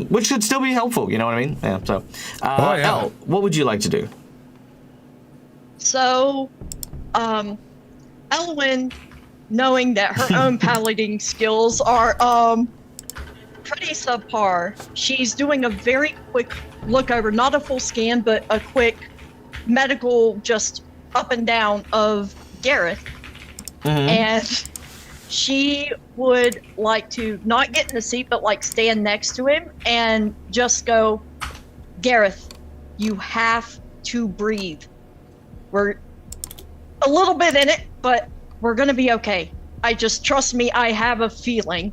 Which should still be helpful, you know what I mean? Yeah, so. Elle, what would you like to do? So, Elwyn, knowing that her own piloting skills are pretty subpar, she's doing a very quick look over, not a full scan, but a quick medical just up and down of Gareth. And she would like to not get in the seat, but like stand next to him and just go, Gareth, you have to breathe. We're a little bit in it, but we're going to be okay. Trust me, I have a feeling.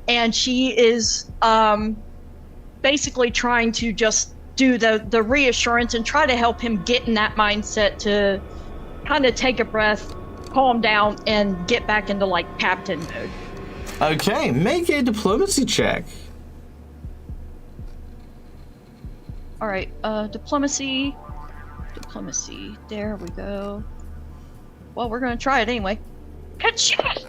And she is basically trying to just do the reassurance and try to help him get in that mindset to kind of take a breath, calm down, and get back into like captain mode. Okay, make a diplomacy check. All right, diplomacy. There we go. Well, we're gonna try it anyway. Good shot.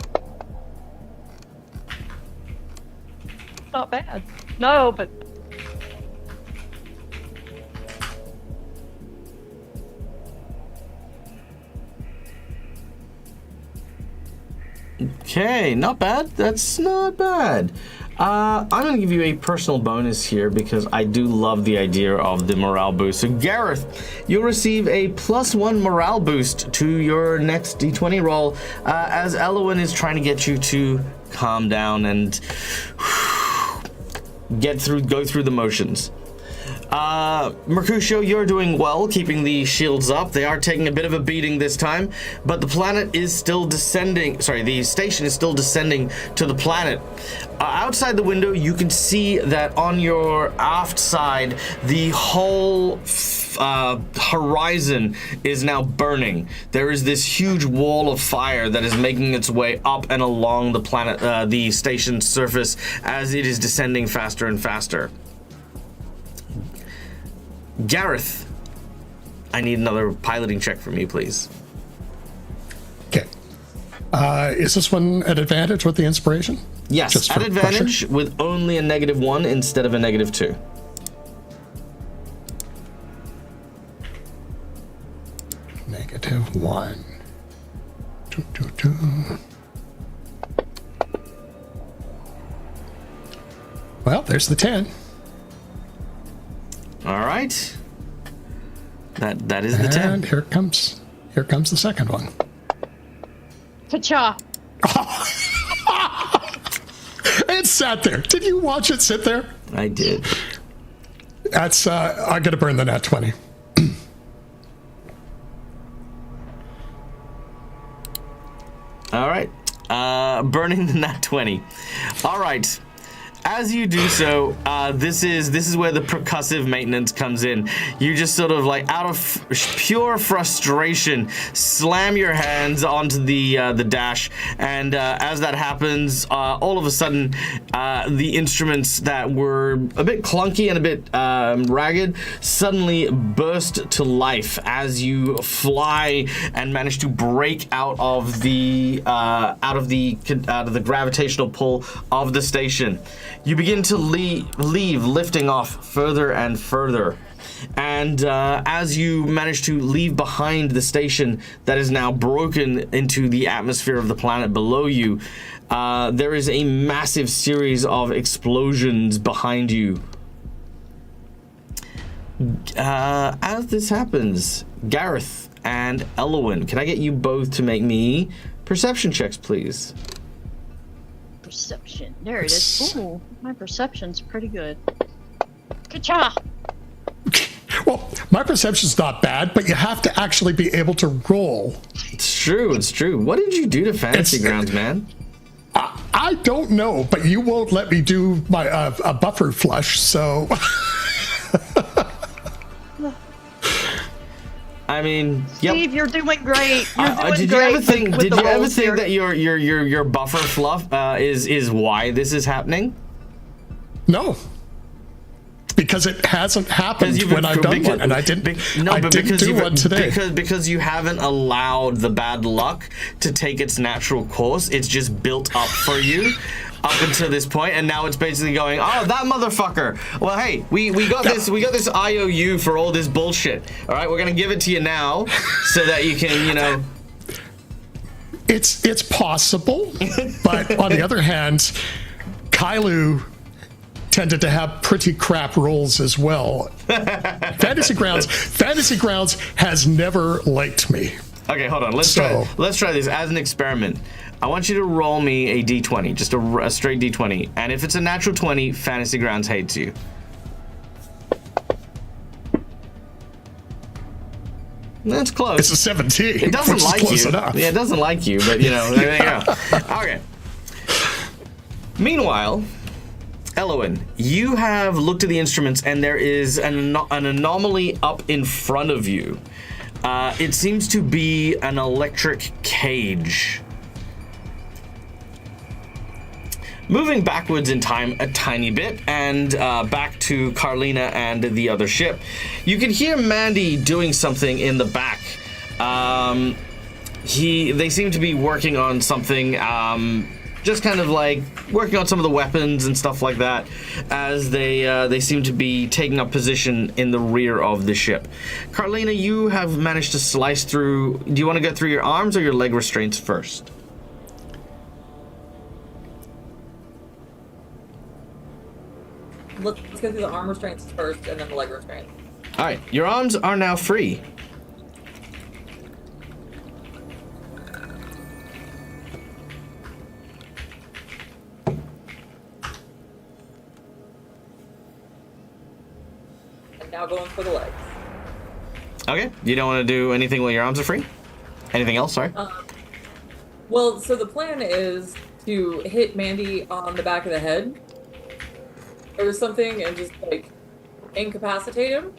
Not bad. No, but. Okay, not bad. That's not bad. I'm going to give you a personal bonus here because I do love the idea of the morale boost. So, Gareth, you'll receive a +1 morale boost to your next D20 roll as Elowen is trying to get you to calm down and go through the motions. Mercutio, you're doing well, keeping the shields up. They are taking a bit of a beating this time, but the planet is still descending. Sorry, the station is still descending to the planet. Outside the window, you can see that on your aft side, the whole horizon is now burning. There is this huge wall of fire that is making its way up and along the planet, the station's surface, as it is descending faster and faster. Gareth, I need another piloting check from you, please. Okay. Is this one at advantage with the inspiration? Yes, just at advantage pressure? with only a -1 instead of a -2. -1. Well, there's the 10. All right. That is the 10. And here comes the second one. Ta-cha. It sat there. Did you watch it sit there? I did. That's I'm gonna burn the nat 20. All right. Burning the nat 20. All right. As you do so, this is where the percussive maintenance comes in. You just sort of like, out of pure frustration, slam your hands onto the dash, and as that happens, all of a sudden, the instruments that were a bit clunky and a bit ragged suddenly burst to life as you fly and manage to break out of the gravitational pull of the station. You begin to leave, lifting off further and further. And as you manage to leave behind the station that is now broken into the atmosphere of the planet below you, there is a massive series of explosions behind you. As this happens, Gareth and Elowen, can I get you both to make me Perception checks, please. Perception. There it is. Ooh, my perception's pretty good. Ka-cha! Well, my perception's not bad, but you have to actually be able to roll. It's true. It's true. What did you do to Fantasy Grounds, man? I don't know, but you won't let me do my a buffer flush, so. I mean, Steve, you're doing great. You're doing did great. you ever think? with Did the you ever rolls think here. that your buffer fluff is why this is happening? No. Because it hasn't happened when I've done one, and I didn't do one today. Because you haven't allowed the bad luck to take its natural course. It's just built up for you up until this point, and now it's basically going, oh, that motherfucker. Well, hey, we got this IOU for all this bullshit. All right, we're gonna give it to you now, so that you can, you know. It's possible, but on the other hand, Kailu tended to have pretty crap rolls as well. Fantasy Grounds has never liked me. Okay, hold on. Let's try this as an experiment. I want you to roll me a d20, just a straight d20, and if it's a natural 20, Fantasy Grounds hates you. That's close. It's a 17. It doesn't which is like close you. enough. Yeah, it doesn't like you, but you know, there you go. Okay. Meanwhile, Elowen, you have looked at the instruments, and there is an anomaly up in front of you. It seems to be an electric cage. Moving backwards in time a tiny bit, and back to Carlina and the other ship, you can hear Mandy doing something in the back. They seem to be working on something, just kind of like working on some of the weapons and stuff like that, as they seem to be taking up position in the rear of the ship. Carlina, you have managed to slice through. Do you want to go through your arms or your leg restraints first? Let's go through the arm restraints first and then the leg restraints. All right, your arms are now free. And now going for the legs. Okay, you don't want to do anything while your arms are free? Anything else, sorry? Well, so the plan is to hit Mandy on the back of the head or something and just like incapacitate him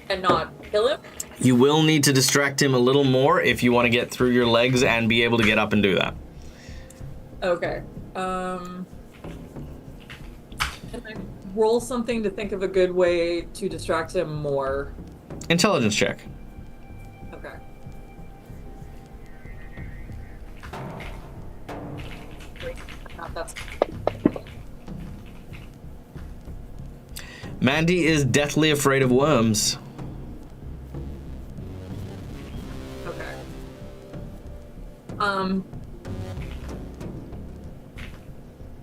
and not kill him. You will need to distract him a little more if you want to get through your legs and be able to get up and do that. Okay. Can I roll something to think of a good way to distract him more? Intelligence check. Okay. That's Mandy is deathly afraid of worms. okay.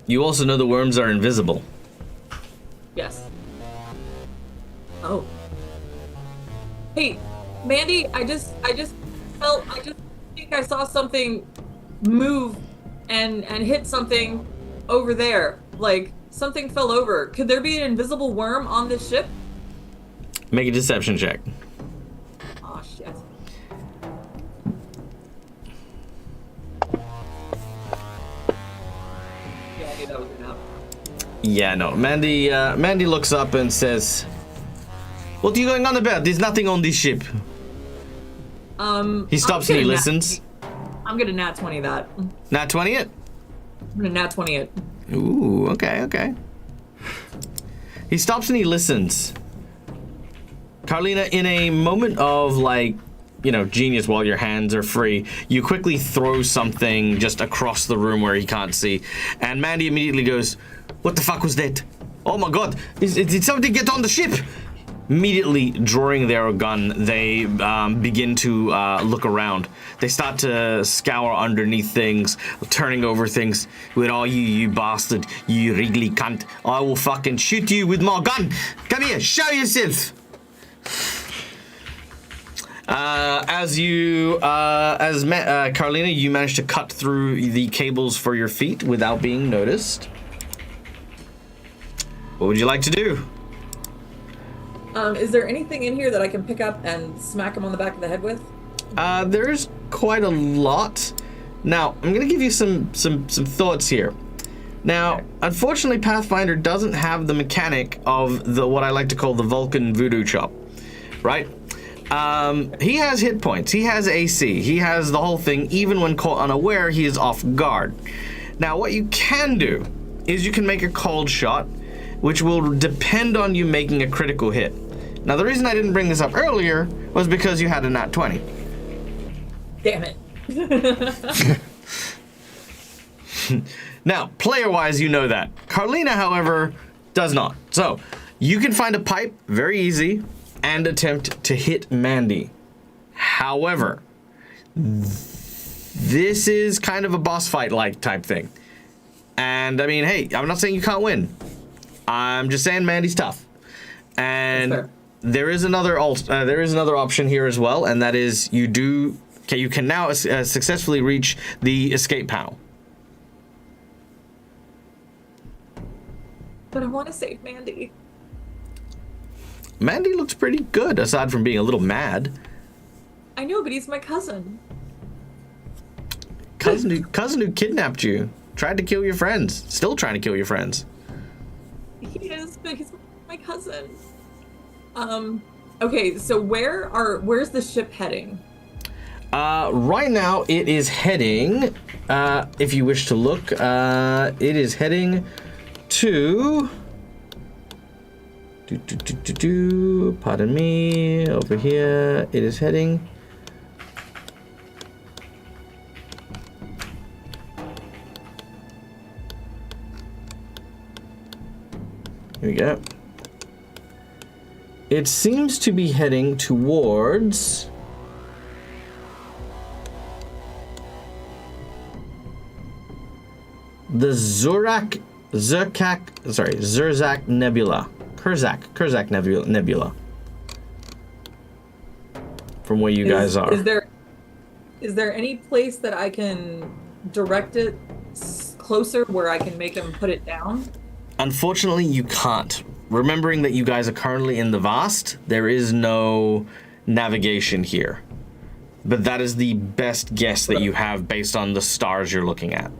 You also know the worms are invisible. Yes. Oh. Hey, Mandy, I just think I saw something move and hit something over there. Like something fell over. Could there be an invisible worm on this ship? Make a deception check. Oh shit. Yeah, I knew that was enough. Yeah, no. Mandy looks up and says, "What are you going on about? There's nothing on this ship." He stops and he listens. I'm gonna nat 20 that. Nat 20 it? I'm gonna nat 20 it. Ooh, okay. He stops and he listens. Carlina, in a moment of genius while your hands are free, you quickly throw something just across the room where he can't see. And Mandy immediately goes, "What the fuck was that? Oh my god, did somebody get on the ship?" Immediately drawing their gun, they begin to look around. They start to scour underneath things, turning over things. "Where are you, you bastard? You wriggly cunt. I will fucking shoot you with my gun. Come here, show yourself." Carlina, you managed to cut through the cables for your feet without being noticed. What would you like to do? Is there anything in here that I can pick up and smack him on the back of the head with? There's quite a lot. Now, I'm going to give you some thoughts here. Now, unfortunately, Pathfinder doesn't have the mechanic of what I like to call the Vulcan voodoo chop, right? He has hit points, he has AC, he has the whole thing. Even when caught unaware, he is off guard. Now, what you can do is you can make a cold shot, which will depend on you making a critical hit. Now, the reason I didn't bring this up earlier was because you had a nat 20. Damn it. Now, player-wise, you know that. Carlina, however, does not. So, you can find a pipe, very easy, and attempt to hit Mandy. However, this is kind of a boss fight-like type thing. And, I mean, hey, I'm not saying you can't win. I'm just saying Mandy's tough. And there is another option here as well, and that is you can now successfully reach the escape panel. But I want to save Mandy. Mandy looks pretty good, aside from being a little mad. I know, but he's my cousin. Cousin who kidnapped you, tried to kill your friends, still trying to kill your friends. He is, but he's my cousin. Okay, so where's the ship heading? Right now it is heading, if you wish to look, it is heading to... Pardon me, over here, it is heading... Here we go. It seems to be heading towards... the Zurzak Nebula. Kurzak Nebula. From where you guys are. Is there any place that I can direct it closer where I can make him put it down? Unfortunately, you can't. Remembering that you guys are currently in the Vast, there is no navigation here. But that is the best guess that you have based on the stars you're looking at.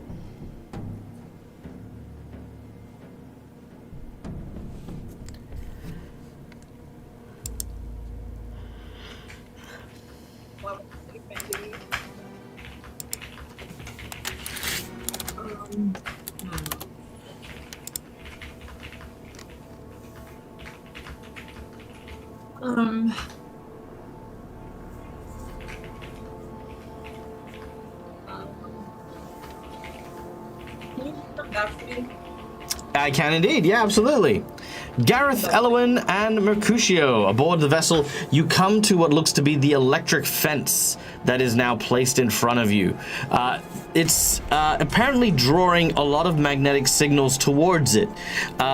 Can you come back to me? I can indeed, yeah, absolutely. Gareth, Elowin, and Mercutio aboard the vessel. You come to what looks to be the electric fence that is now placed in front of you. It's apparently drawing a lot of magnetic signals towards it.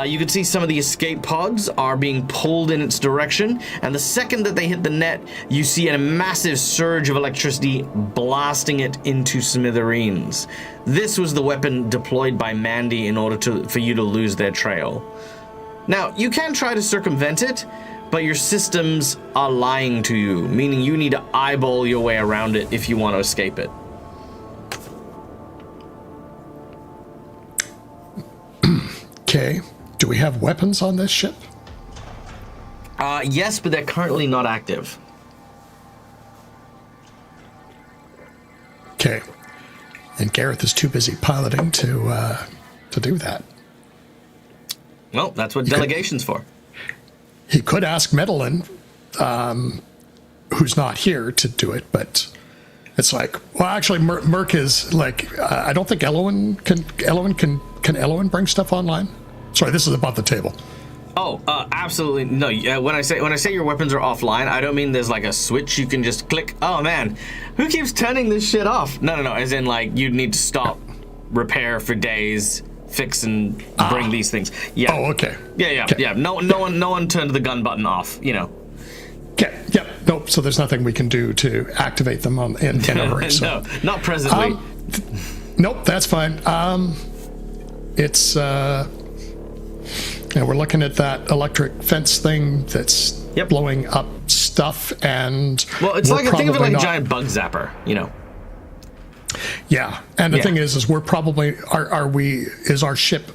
You can see some of the escape pods are being pulled in its direction, and the second that they hit the net, you see a massive surge of electricity blasting it into smithereens. This was the weapon deployed by Mandy in order for you to lose their trail. Now, you can try to circumvent it, but your systems are lying to you, meaning you need to eyeball your way around it if you want to escape it. Okay. Do we have weapons on this ship? Yes, but they're currently not active. Okay. And Gareth is too busy piloting to do that. Well, that's what delegation's for. He could ask Medellin, who's not here, to do it, but it's like, well, actually, Merc is like, I don't think Elowin can Elowin bring stuff online? Sorry, this is above the table. Oh, absolutely no. When I say your weapons are offline, I don't mean there's like a switch you can just click. Oh man, who keeps turning this shit off? No. As in like you'd need to stop, repair for days, fix and bring these things. Yeah. Oh, okay. Yeah. No one turned the gun button off. You know. Okay. Yep. Nope. So there's nothing we can do to activate them in a hurry. So. No, not presently. Nope, that's fine. It's we're looking at that electric fence thing that's blowing up stuff, and well, it's like think of it like a giant bug zapper, you know. Yeah, and the thing is we're probably is our ship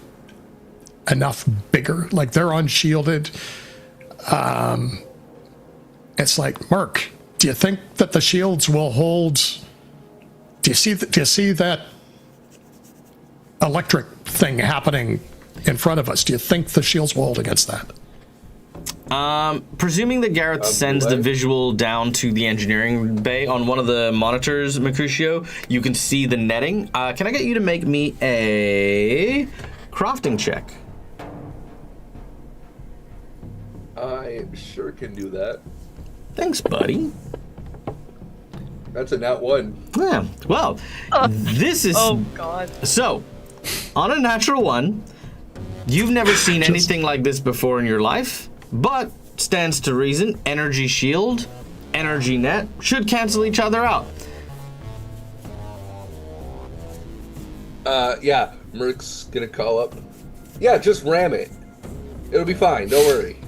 enough bigger? Like they're unshielded. It's like, Merc, do you think that the shields will hold? Do you see that electric thing happening in front of us? Do you think the shields will hold against that? Presuming that Gareth sends the visual down to the engineering bay on one of the monitors, Mercutio, you can see the netting. Can I get you to make me a crafting check? I sure can do that. Thanks, buddy. That's a nat 1. Yeah, well, this is... Oh, God. So, on a natural 1, you've never seen anything like this before in your life, but stands to reason, energy shield, energy net should cancel each other out. Yeah, Merc's gonna call up. Yeah, just ram it. It'll be fine, don't worry.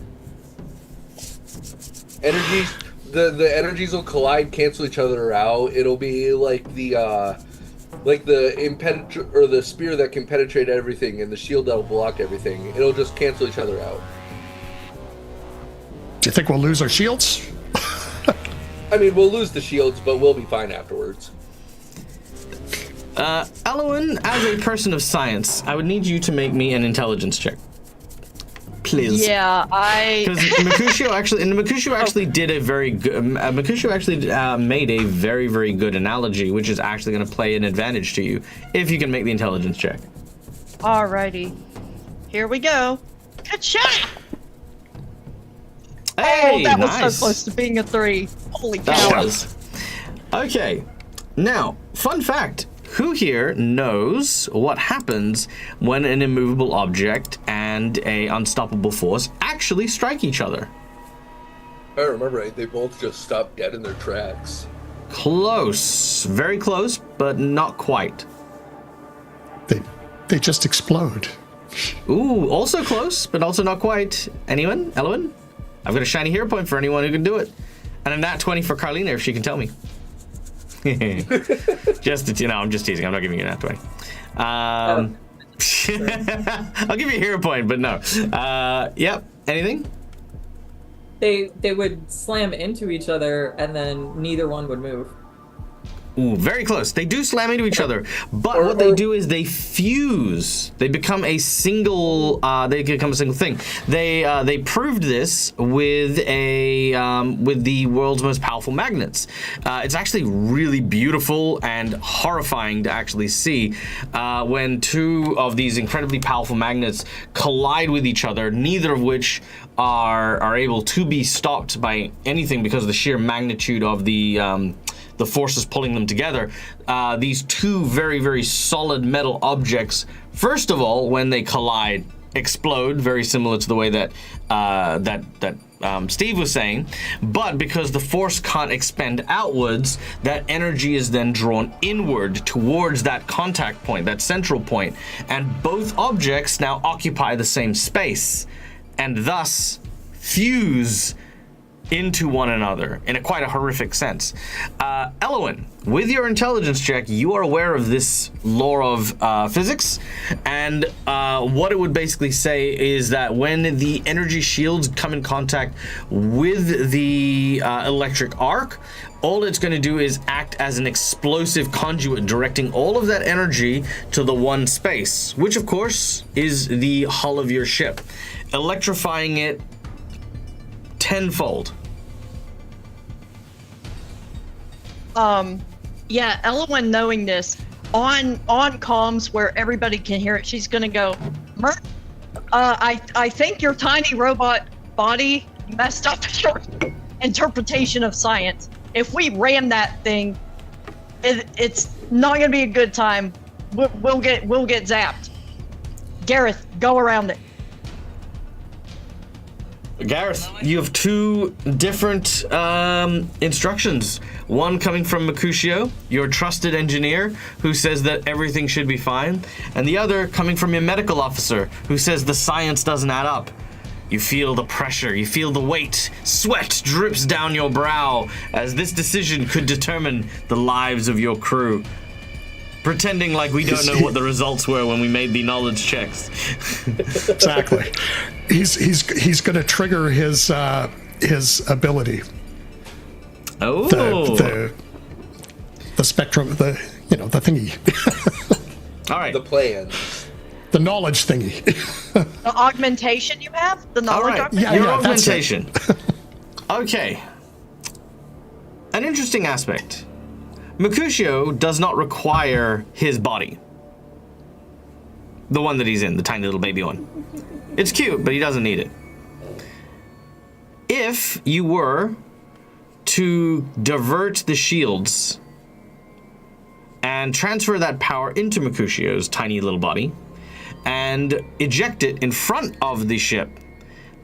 The energies will collide, cancel each other out. It'll be like the spear that can penetrate everything and the shield that'll block everything. It'll just cancel each other out. Do you think we'll lose our shields? I mean, we'll lose the shields, but we'll be fine afterwards. Elowen, as a person of science, I would need you to make me an intelligence check. Please. Yeah, because Mercutio actually did a very good. Mercutio actually made a very, very good analogy, which is actually going to play an advantage to you if you can make the intelligence check. Alrighty, here we go. Ka-cha! Hey, that was nice. so close to being a 3. Holy cow! That was. Okay, now fun fact. Who here knows what happens when an immovable object and a unstoppable force actually strike each other? If I remember right, they both just stopped dead in their tracks. Close. Very close, but not quite. They just explode. Ooh, also close, but also not quite. Anyone? Elowen? I've got a shiny hero point for anyone who can do it. And a nat 20 for Carlina if she can tell me. I'm just teasing. I'm not giving you a nat 20. I'll give you a hero point, but no. Yep. Anything? They would slam into each other, and then neither one would move. Ooh, very close. They do slam into each other, but what they do is they fuse. They become a single. They become a single thing. They proved this with the world's most powerful magnets. It's actually really beautiful and horrifying to actually see when two of these incredibly powerful magnets collide with each other. Neither of which are able to be stopped by anything because of the sheer magnitude of the forces pulling them together. These two very, very solid metal objects, first of all, when they collide, explode, very similar to the way that Steve was saying. But because the force can't expend outwards, that energy is then drawn inward towards that contact point, that central point, and both objects now occupy the same space, and thus fuse into one another in quite a horrific sense. Elowen, with your intelligence check, you are aware of this law of physics, and what it would basically say is that when the energy shields come in contact with the electric arc, all it's going to do is act as an explosive conduit, directing all of that energy to the one space, which of course is the hull of your ship, electrifying it tenfold. Yeah, Elowen, knowing this, on comms where everybody can hear it, she's gonna go, Merc, I think your tiny robot body messed up your interpretation of science. If we ram that thing, it's not gonna be a good time. We'll get zapped. Gareth, go around it. Gareth, you have two different instructions. One coming from Mercutio, your trusted engineer, who says that everything should be fine, and the other coming from your medical officer, who says the science doesn't add up. You feel the pressure, you feel the weight, sweat drips down your brow as this decision could determine the lives of your crew. Pretending like we don't know what the results were when we made the knowledge checks. Exactly. He's going to trigger his ability. Oh. The spectrum, the thingy. All right. The plan. The knowledge thingy. The augmentation you have? The All knowledge right. augmentation? Your that's it. augmentation. Okay. An interesting aspect. Mercutio does not require his body. The one that he's in, the tiny little baby one. It's cute, but he doesn't need it. If you were to divert the shields and transfer that power into Mercutio's tiny little body and eject it in front of the ship,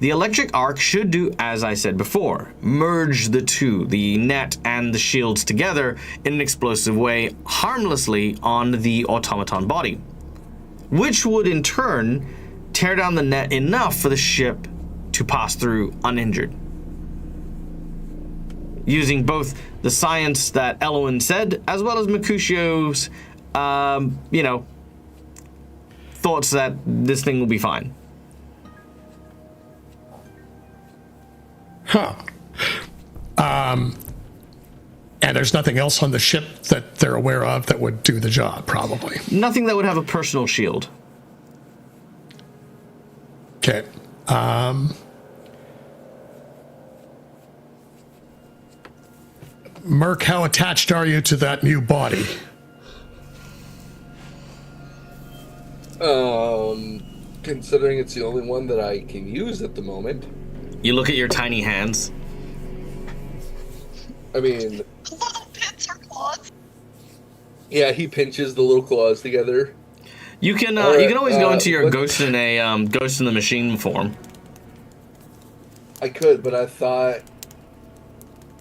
the electric arc should do as I said before, merge the two, the net and the shields together in an explosive way, harmlessly on the automaton body, which would in turn tear down the net enough for the ship to pass through uninjured. Using both the science that Elowen said, as well as Mercutio's, thoughts that this thing will be fine. Huh. And there's nothing else on the ship that they're aware of that would do the job, probably. Nothing that would have a personal shield. Okay. Merc, how attached are you to that new body? Considering it's the only one that I can use at the moment. You look at your tiny hands. I mean, Little pits or claws? yeah, he pinches the little claws together. You can All right, you can always go into your what- ghost in the machine form. I could, but I thought.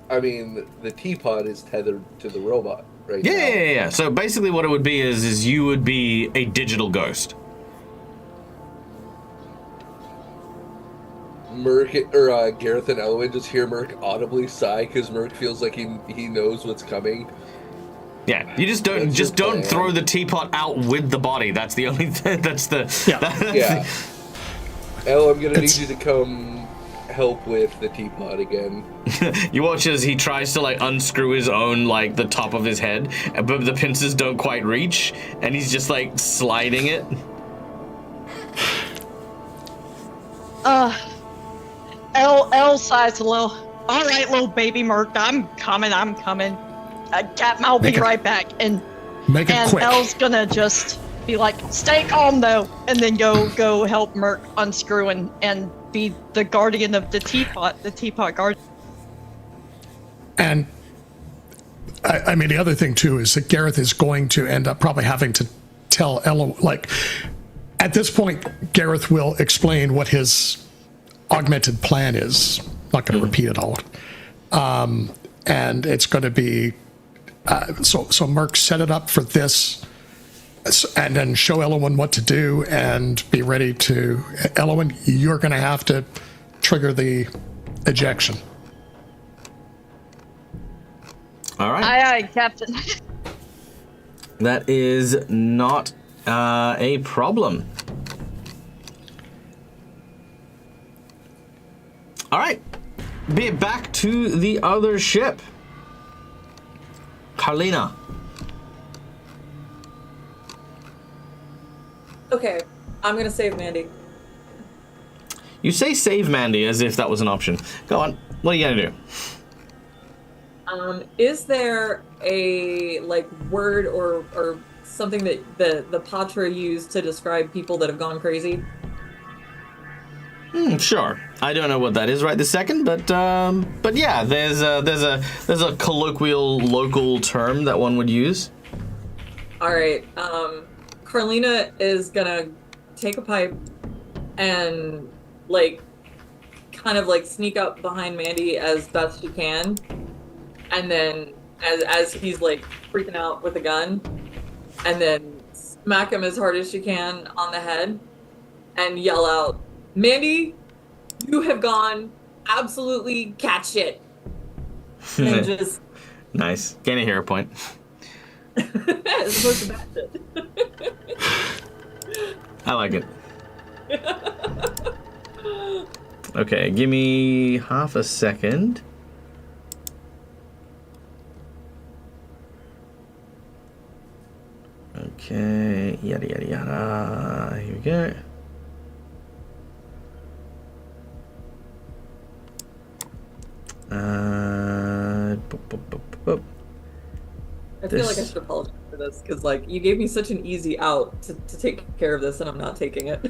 I mean, the teapot is tethered to the robot right now. Yeah. So basically, what it would be is you would be a digital ghost. Merc Gareth and Elwyn just hear Merc audibly sigh because Merc feels like he knows what's coming. Yeah, you just don't That's your plan. throw the teapot out with the body. That's the only thing. That's the Yeah. El, I'm gonna It's- need you to come help with the teapot again. You watch as he tries to like unscrew his own like the top of his head, but the pincers don't quite reach, and he's just like sliding it. L sighs a little. All right, little baby Merc, I'm coming. Captain, I'll be Make it- right back. And Make it quick. L's gonna just be like, stay calm though, and then go help Merc unscrew and be the guardian of the teapot guardian. And I mean, the other thing too is that Gareth is going to end up probably having to tell Ella, like, at this point, Gareth will explain what his augmented plan is. Not going to repeat it all. And it's going to be, so Merc set it up for this, and then show Elowen what to do and be ready to, Elowen, you're going to have to trigger the ejection. All right. Aye, Captain. That is not a problem. All right. Be back to the other ship. Carlina. Okay, I'm gonna save Mandy. You say save Mandy as if that was an option. Go on. What are you gonna do? Is there a word or something that the Patra used to describe people that have gone crazy? Sure. I don't know what that is right this second, but yeah, there's a colloquial local term that one would use. All right. Carlina is gonna take a pipe and kind of like sneak up behind Mandy as best she can, and then as he's like freaking out with a gun, and then smack him as hard as she can on the head, and yell out, "Mandy, you have gone absolutely cat shit," and just Nice. Gain a hero point. as opposed to bad shit. I like it. Okay, give me half a second. Okay, yada yada yada. Here we go. Boop. I feel like I should apologize for this because, like, you gave me such an easy out to take care of this, and I'm not taking it.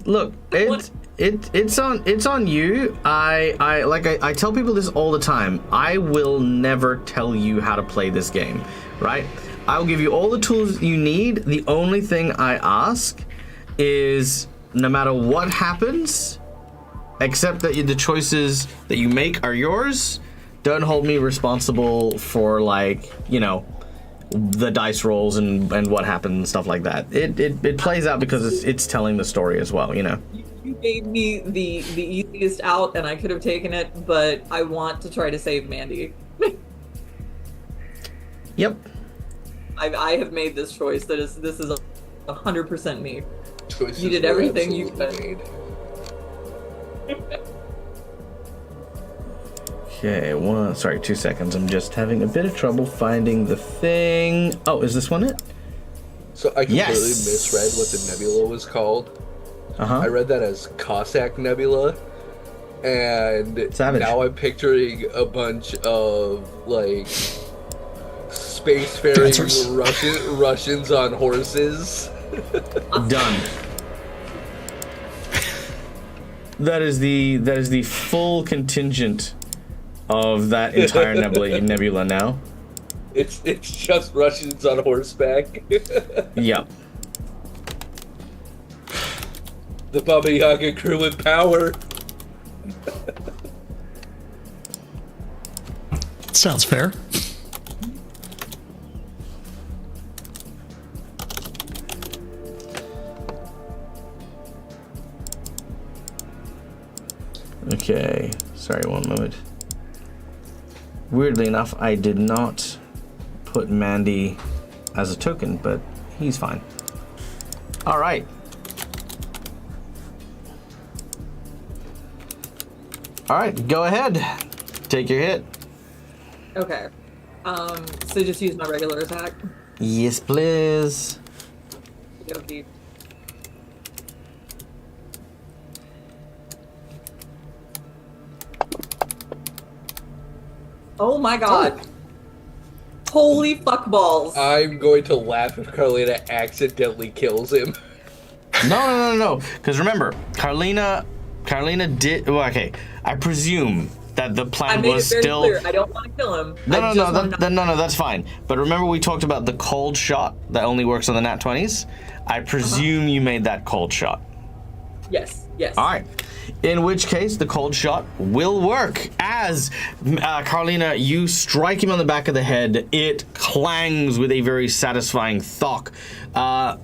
Look, it's on you. I tell people this all the time. I will never tell you how to play this game, right? I will give you all the tools you need. The only thing I ask is, no matter what happens, except that the choices that you make are yours, don't hold me responsible for, like, you know, the dice rolls and what happened and stuff like that. It plays out because it's telling the story as well, you know. You gave me the easiest out, and I could have taken it, but I want to try to save Mandy. Yep. I have made this choice. This is 100% me. Choices You did were everything you absolutely could. made. Okay, 2 seconds. I'm just having a bit of trouble finding the thing. Oh, is this one it? So I completely Yes. misread what the nebula was called. Uh-huh. I read that as Cossack Nebula, and Savage. now I'm picturing a bunch of, like, spacefaring Dancers. Russians on horses. Done. That is the full contingent of that entire nebula now. It's just Russians on horseback. Yep. The Baba Yaga crew in power. Sounds fair. Okay. Sorry, one moment. Weirdly enough, I did not put Mandy as a token, but he's fine. All right. All right, go ahead. Take your hit. Okay. So just use my regular attack. Yes, please. Okay. Oh my god. Holy fuck balls. I'm going to laugh if Carlina accidentally kills him. No. Because remember, Carlina did. Well, okay. I presume that the I plan made was it very still. clear. I don't want to kill him. No, that's fine. But remember, we talked about the cold shot that only works on the nat 20s. I presume you made that cold shot. Yes. All right. In which case, the cold shot will work. As Carlina, you strike him on the back of the head. It clangs with a very satisfying thwack.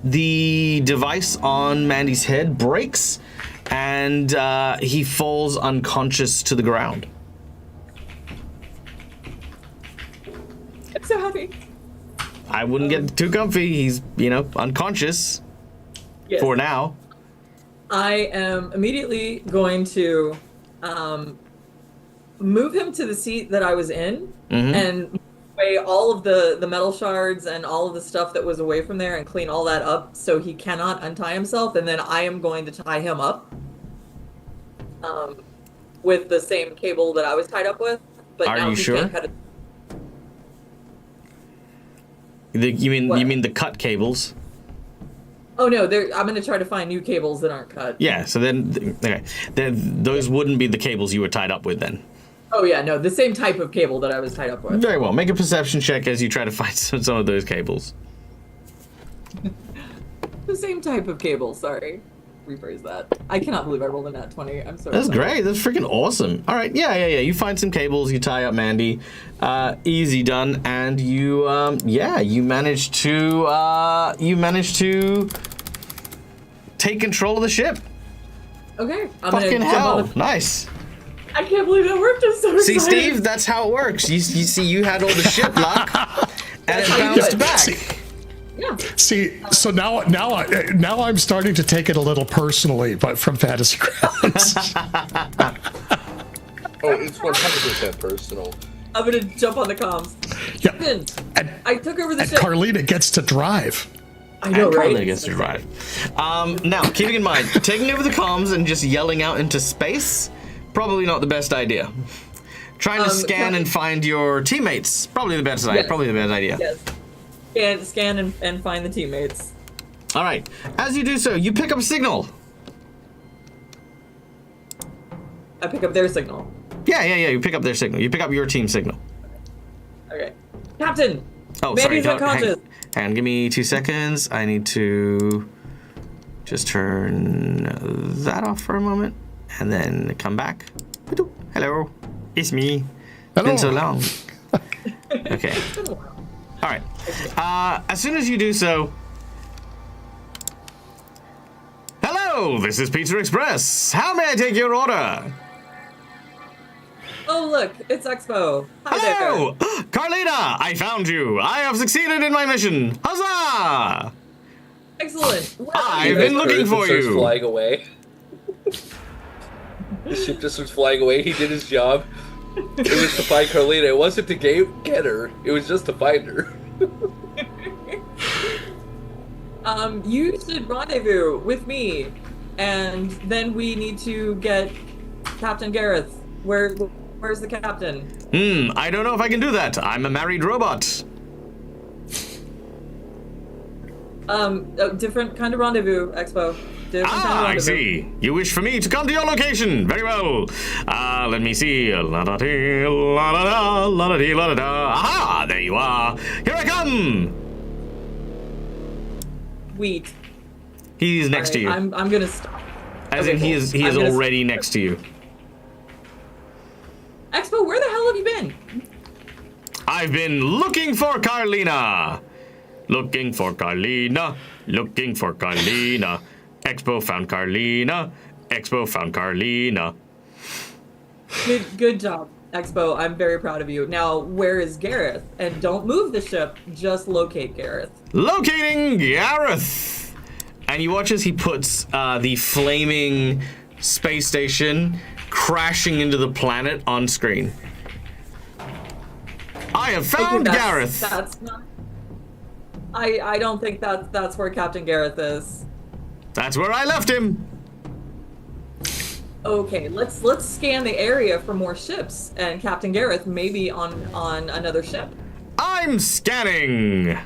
The device on Mandy's head breaks, and he falls unconscious to the ground. I'm so happy. I wouldn't get too comfy. He's, unconscious Yes. for now. I am immediately going to move him to the seat that I was in and move away all of the metal shards and all of the stuff that was away from there and clean all that up so he cannot untie himself. And then I am going to tie him up with the same cable that I was tied up with. But Are now you he sure? can't cut it. You What? mean the cut cables? Oh no, I'm going to try to find new cables that aren't cut. Yeah. So then those wouldn't be the cables you were tied up with then. Oh yeah, no, the same type of cable that I was tied up with. Very well. Make a perception check as you try to find some of those cables. The same type of cable, sorry. rephrase that. I cannot believe I rolled a nat 20. I'm so That's excited. great. That's freaking awesome. All right, yeah. You find some cables, you tie up Mandy, easy done, and you manage to take control of the ship. Okay. I'm Fucking gonna jump hell, on the... nice. I can't believe that worked. I'm so See, excited. Steve, that's how it works. You see, you had all the ship luck, and it how you do bounced it. back. Yeah. See, so now I'm starting to take it a little personally, but from Fantasy Grounds. Oh, it's 100% personal. I'm gonna jump on the comms. Yeah. Captain, And, I took over the and ship. Carlina gets to drive. I know, And right? Carlina gets to drive. Now, keeping in mind, taking over the comms and just yelling out into space, probably not the best idea. Trying to scan and find your teammates, probably the best idea. Yes. Probably the best idea. Yes. Scan and find the teammates. All right. As you do so, you pick up a signal. I pick up their signal. Yeah. You pick up their signal. You pick up your team signal. Okay. Captain! Oh, Mandy's sorry. unconscious. Hang on, give me 2 seconds. I need to just turn that off for a moment and then come back. Hello, it's me. Hello. Been so long. Okay. All right. As soon as you do so. Hello, this is Pizza Express. How may I take your order? Oh, look, it's Expo. Hi Hello, Carlina. I found you. I have succeeded in my mission. Huzzah! there. Excellent. Wow. I've been looking for Starts you. flying away. The ship just starts flying away. He did his job. It was to find Carlina. It wasn't to get her. It was just to find her. You should rendezvous with me, and then we need to get Captain Gareth. Where's the captain? I don't know if I can do that. I'm a married robot. Different kind of rendezvous, Expo. Different kind of I rendezvous. see. You wish for me to come to your location. Very well. Let me see. La-da-dee, la-da-da, la-da-dee, la-da-da. Aha! There you are. Here I come. Wheat. He's next to you. I'm gonna stop. As okay, in, he cool. is I'm gonna already next to you. Expo, where the hell have you been? I've been looking for Carlina. Looking for Carlina. Looking for Carlina. Expo found Carlina. Expo found Carlina. Good job, Expo. I'm very proud of you. Now, where is Gareth? And don't move the ship. Just locate Gareth. Locating Gareth. And you watch as he puts the flaming space station crashing into the planet on screen. I have found Gareth. That's not. I don't think that's where Captain Gareth is. That's where I left him. Okay, let's scan the area for more ships, and Captain Gareth may be on another ship. I'm scanning.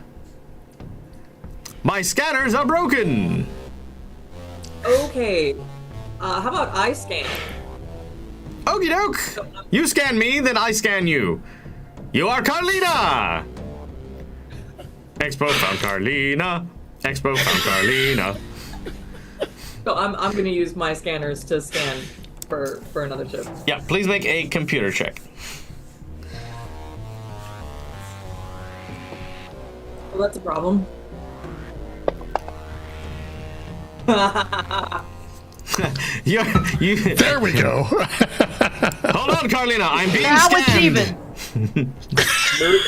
My scanners are broken. Okay, how about I scan? Okie doke. You scan me, then I scan you. You are Carlina. Expo found Carlina. Expo found Carlina. So I'm gonna use my scanners to scan for another ship. Yeah, please make a computer check. Well, that's a problem. you. There we go. Hold on, Carlina. I'm being Now scanned. it's even.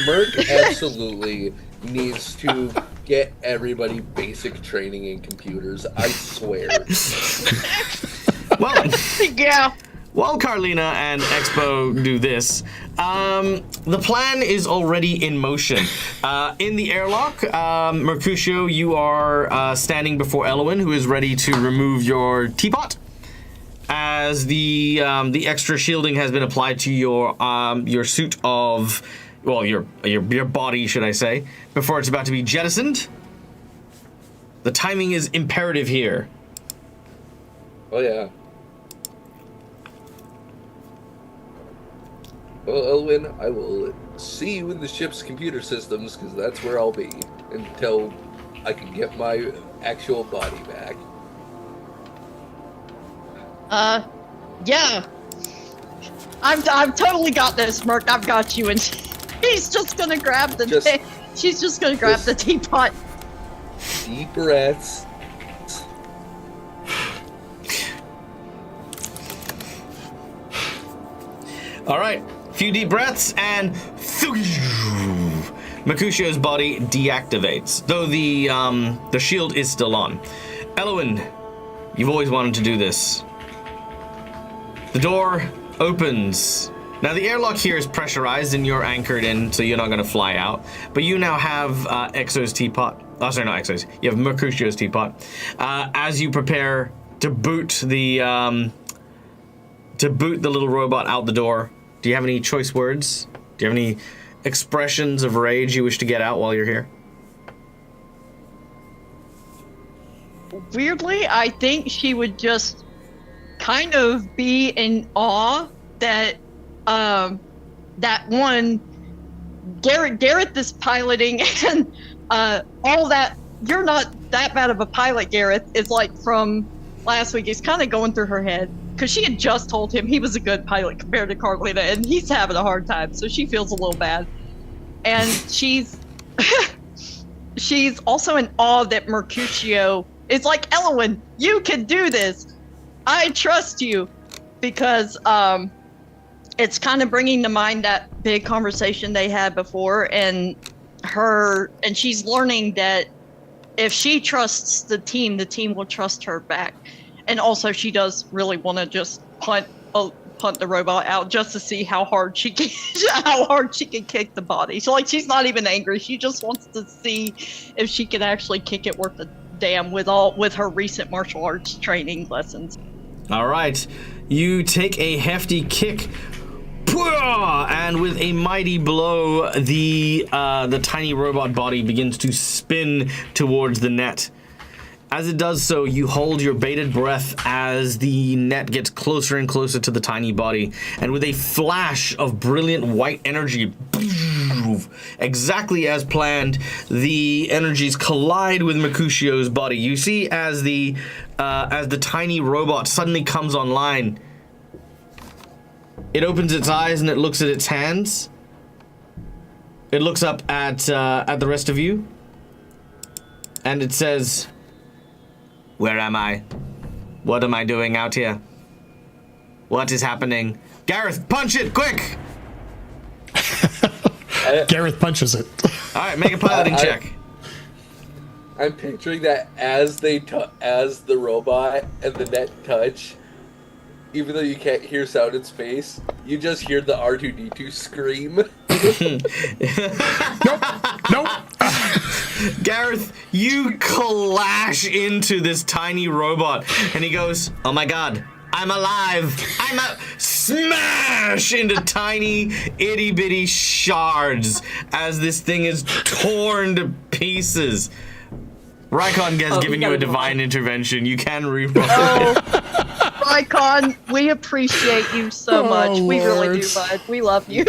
Merc absolutely needs to get everybody basic training in computers. I swear. Well, Yeah. while Carlina and Expo do this, the plan is already in motion. In the airlock, Mercutio, you are standing before Elwyn, who is ready to remove your teapot. As the extra shielding has been applied to your suit of, well, your body, should I say, before it's about to be jettisoned. The timing is imperative here. Oh yeah. Well, Elwyn, I will see you in the ship's computer systems, because that's where I'll be until I can get my actual body back. Yeah. I've totally got this, Merc. I've got you. And he's just gonna grab the she's just gonna grab the teapot. Deep breaths. All right, few deep breaths, and Mercutio's body deactivates, though the shield is still on. Elwyn, you've always wanted to do this. The door opens. Now, the airlock here is pressurized and you're anchored in, so you're not going to fly out. But you now have Exo's teapot. Oh, sorry, not Exo's. You have Mercutio's teapot. As you prepare to boot the little robot out the door, do you have any choice words? Do you have any expressions of rage you wish to get out while you're here? Weirdly, I think she would just kind of be in awe that that one Garrett is piloting, and all that. You're not that bad of a pilot, Garrett. It's like from last week. He's kind of going through her head because she had just told him he was a good pilot compared to Carlina, and he's having a hard time, so she feels a little bad. And she's she's also in awe that Mercutio is like, Elwyn, you can do this. I trust you, because it's kind of bringing to mind that big conversation they had before, and she's learning that if she trusts the team will trust her back. And also, she does really want to just punt the robot out just to see how hard she can kick the body. So like, she's not even angry. She just wants to see if she can actually kick it worth a damn with her recent martial arts training lessons. All right, you take a hefty kick, and with a mighty blow, the tiny robot body begins to spin towards the net. As it does so, you hold your bated breath as the net gets closer and closer to the tiny body, and with a flash of brilliant white energy, exactly as planned, the energies collide with Mercutio's body. You see as the tiny robot suddenly comes online, it opens its eyes and it looks at its hands. It looks up at the rest of you, and it says, "Where am I? What am I doing out here? What is happening? Gareth, punch it, quick!" Gareth punches it. All right, make a piloting check. I'm picturing that as the robot and the net touch, even though you can't hear sound in space, you just hear the R2-D2 scream. Nope. Gareth, you clash into this tiny robot, and he goes, "Oh my god, I'm alive! Smash into tiny itty-bitty shards as this thing is torn to pieces." Rykon has given you a divine intervention. You can reroll. Oh, Rykon, we appreciate you so much. We really do, bud. We love you.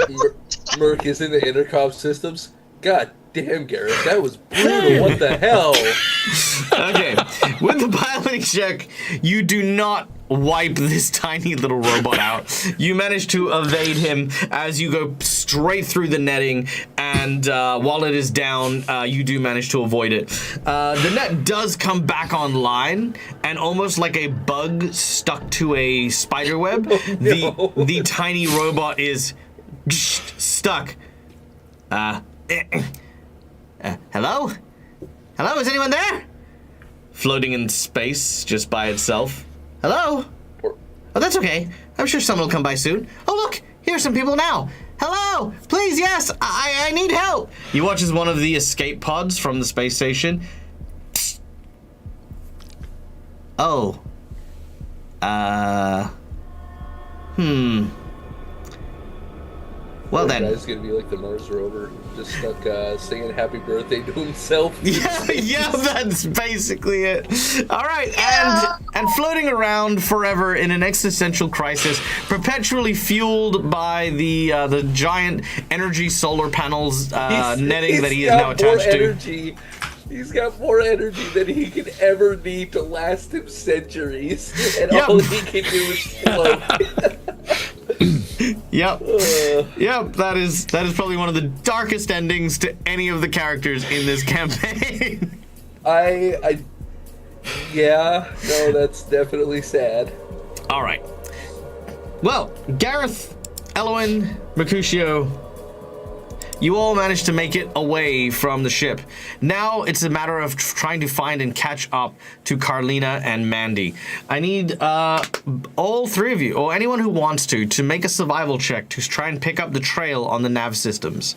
Merc is in the intercom systems. God damn, Garrett, that was brutal. What the hell? Okay, with the piloting check, you do not wipe this tiny little robot out. You manage to evade him as you go straight through the netting, and while it is down, you do manage to avoid it. The net does come back online, and almost like a bug stuck to a spider web, the tiny robot is stuck. Hello? Hello, is anyone there? Floating in space just by itself. Hello? Oh, that's okay. I'm sure someone will come by soon. Oh, look, here's some people now. Hello, please, yes, I need help. You watch as one of the escape pods from the space station. Oh. Well then. That guy's gonna be like the Mars rover, just stuck singing "Happy Birthday" to himself. Yeah, that's basically it. All right, and floating around forever in an existential crisis, perpetually fueled by the giant energy solar panels netting that he is now attached to. He's got more energy than he can ever need to last him centuries, and Yep. all he can do is float. Yep. Yep, that is probably one of the darkest endings to any of the characters in this campaign. Yeah, no, that's definitely sad. All right. Well, Gareth, Elwyn, Mercutio, you all managed to make it away from the ship. Now it's a matter of trying to find and catch up to Carlina and Mandy. I need all three of you, or anyone who wants to make a survival check to try and pick up the trail on the nav systems.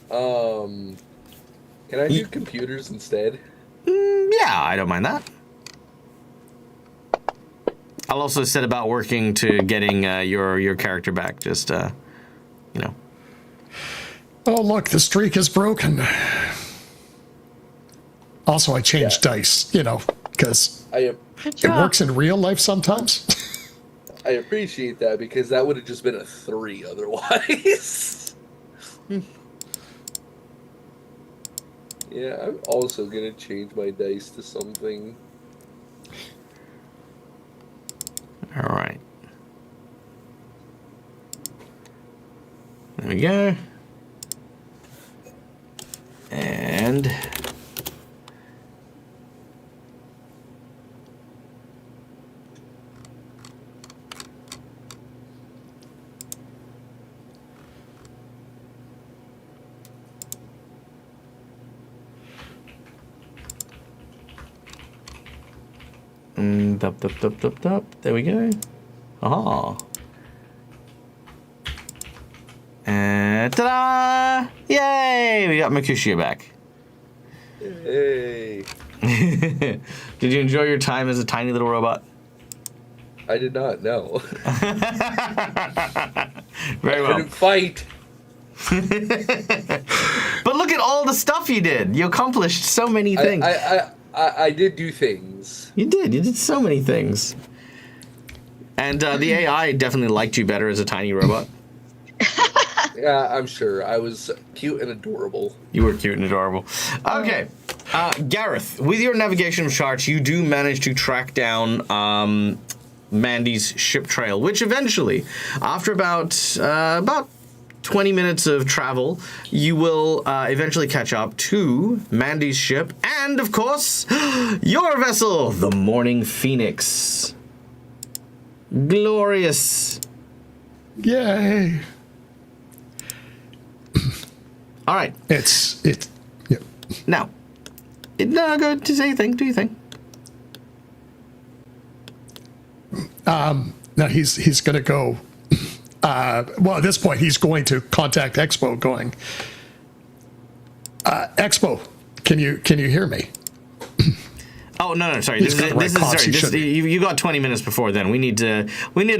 Can I do computers instead? Yeah, I don't mind that. I'll also set about working to getting your character back, just, you know. Oh, look, the streak is broken. Also, I changed dice, because Good it job. works in real life sometimes. I appreciate that, because that would have just been a 3 otherwise. Yeah, I'm also gonna change my dice to something. All right. There we go. And there we go. Ah. And ta-da! Yay! We got Mercutio back. Hey, Did you enjoy your time as a tiny little robot? I did not know. Very well. Couldn't fight. But look at all the stuff you did. You accomplished so many things. I did do things. You did so many things. And the AI definitely liked you better as a tiny robot. Yeah, I'm sure. I was cute and adorable. You were cute and adorable. Okay. Gareth, with your navigation charts, you do manage to track down Mandy's ship trail, which eventually, after about 20 minutes of travel, you will eventually catch up to Mandy's ship and, of course, your vessel, the Morning Phoenix. Glorious. Yay. All right. Yeah. Now, no, go to say your thing. Do your thing. Now he's going to go. Well, at this point, he's going to contact Expo, going, Expo, can you hear me? Oh no, sorry. He's got the right cops, he shouldn't. You got 20 minutes before then. We need to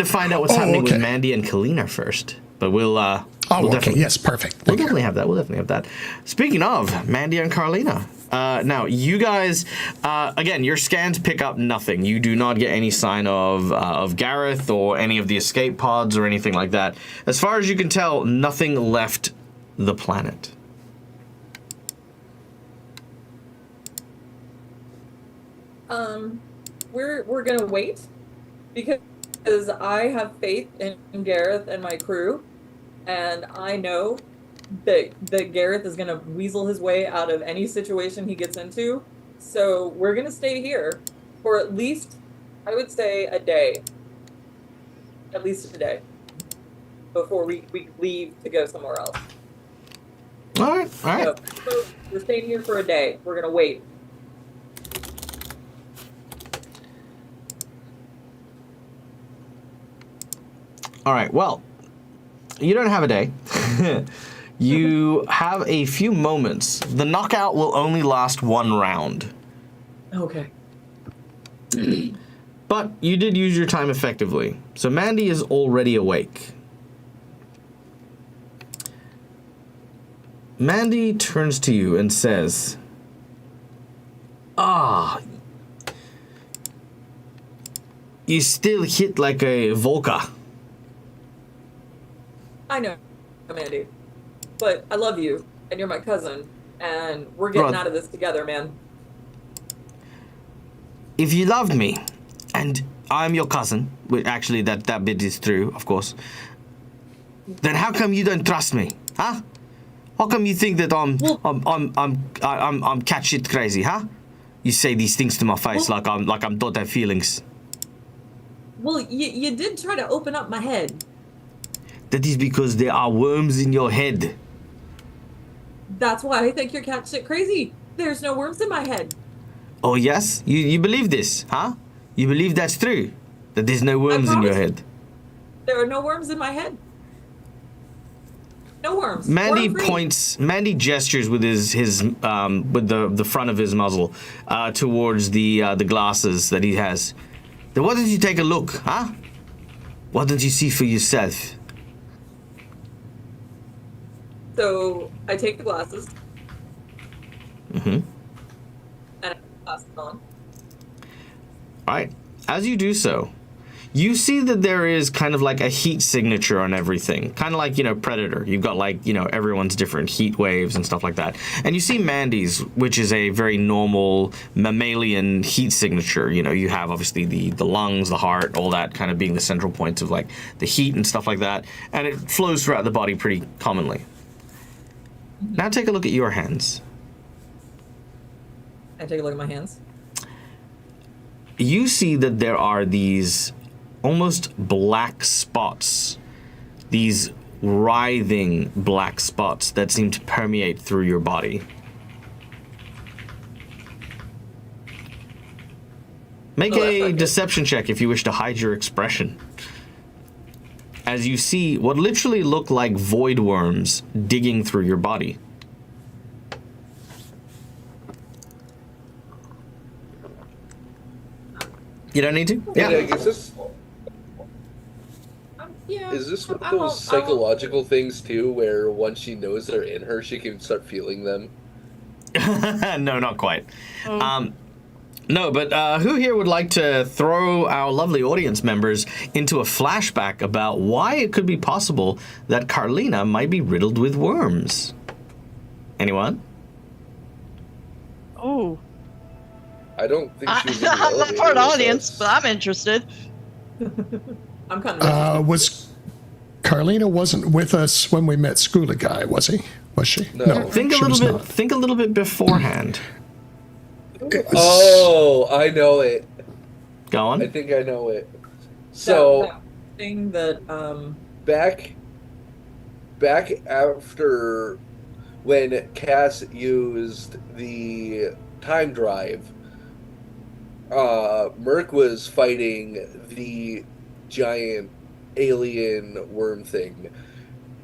find out what's happening okay. with Mandy and Kalina first. But we'll Okay. definitely, Yes, perfect. we'll Thank you. definitely have that. Speaking of Mandy and Carlina, now you guys, again, your scans pick up nothing. You do not get any sign of Gareth or any of the escape pods or anything like that. As far as you can tell, nothing left the planet. We're gonna wait because I have faith in Gareth and my crew, and I know that Gareth is gonna weasel his way out of any situation he gets into. So we're gonna stay here for at least, I would say, a day. At least a day before we leave to go somewhere else. All right. So we're staying here for a day. We're gonna wait. All right, well, you don't have a day. You have a few moments. The knockout will only last one round. Okay. But you did use your time effectively. So Mandy is already awake. Mandy turns to you and says, you still hit like a Volca. I know, Mandy, but I love you, and you're my cousin, and we're getting Right. out of this together, man. If you loved me, and I'm your cousin, which actually that bit is true, of course, then how come you don't trust me, huh? How come you think that I'm cat shit crazy, huh? You say these things to my face like I'm don't have feelings. Well, you did try to open up my head. That is because there are worms in your head. That's why I think you're cat shit crazy. There's no worms in my head. Oh yes, you believe this, huh? You believe that's true? That there's no worms in your promise. head. There are no worms in my head. No worms. Mandy Worm-free. points. Mandy gestures with his with the front of his muzzle towards the glasses that he has. Then why don't you take a look, huh? Why don't you see for yourself? So I take the glasses Mm-hmm. and I put the glasses on. All right. As you do so, you see that there is kind of like a heat signature on everything. Kind of like, Predator. You've got like, everyone's different heat waves and stuff like that. And you see Mandy's, which is a very normal mammalian heat signature. You have obviously the lungs, the heart, all that kind of being the central points of like the heat and stuff like that. And it flows throughout the body pretty commonly. Now take a look at your hands. I take a look at my hands. You see that there are these almost black spots, these writhing black spots that seem to permeate through your body. Make Oh, that's a not good. deception check if you wish to hide your expression. As you see what literally look like void worms digging through your body. You don't need to? Yeah. Yeah. Is this Yeah. is this one of I won't- those psychological things too, where once she knows they're in her, she can start feeling them? No, not quite. No, but who here would like to throw our lovely audience members into a flashback about why it could be possible that Carlina might be riddled with worms? Anyone? Oh, I don't think she was in the I'm not elevator part with audience, us. but I'm interested. I'm kind of. Was Carlina wasn't with us when we met Skoola Guy, was he? Was she? No. Think a she little was bit. not. Think a little bit beforehand. It was- Oh, I know it. Go I on. think I know it. So that thing that back after when Cass used the time drive, Merc was fighting the giant alien worm thing.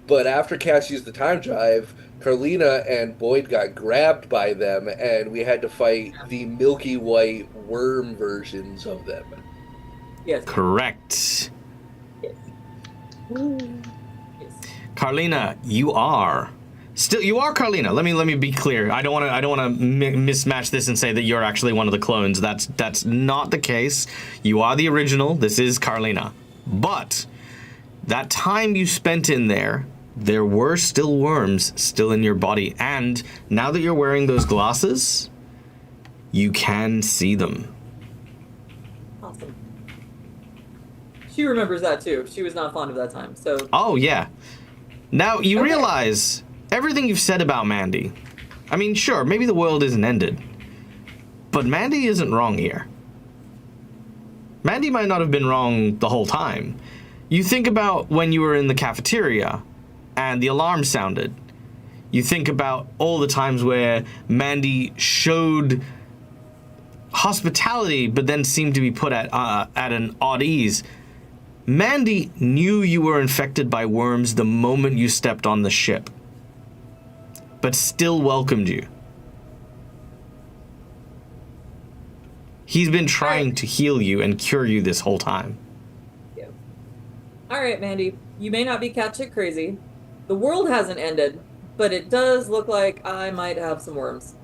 But after Cass used the time drive, Carlina and Boyd got grabbed by them, and we had to fight the milky white worm versions of them. yes. Correct. Yes. Yes. Carlina, you are Carlina. Let me be clear. I don't want to mismatch this and say that you're actually one of the clones. That's not the case. You are the original. This is Carlina. But that time you spent in there were still worms still in your body, and now that you're wearing those glasses, you can see them. Awesome. She remembers that too. She was not fond of that time. So Oh yeah. Now you Okay. realize everything you've said about Mandy. I mean, sure, maybe the world isn't ended, but Mandy isn't wrong here. Mandy might not have been wrong the whole time. You think about when you were in the cafeteria and the alarm sounded. You think about all the times where Mandy showed hospitality but then seemed to be put at an odd ease. Mandy knew you were infected by worms the moment you stepped on the ship, but still welcomed you. He's been trying to heal you and cure you this whole time. yeah. All right, Mandy. You may not be cat shit crazy. The world hasn't ended, but it does look like I might have some worms.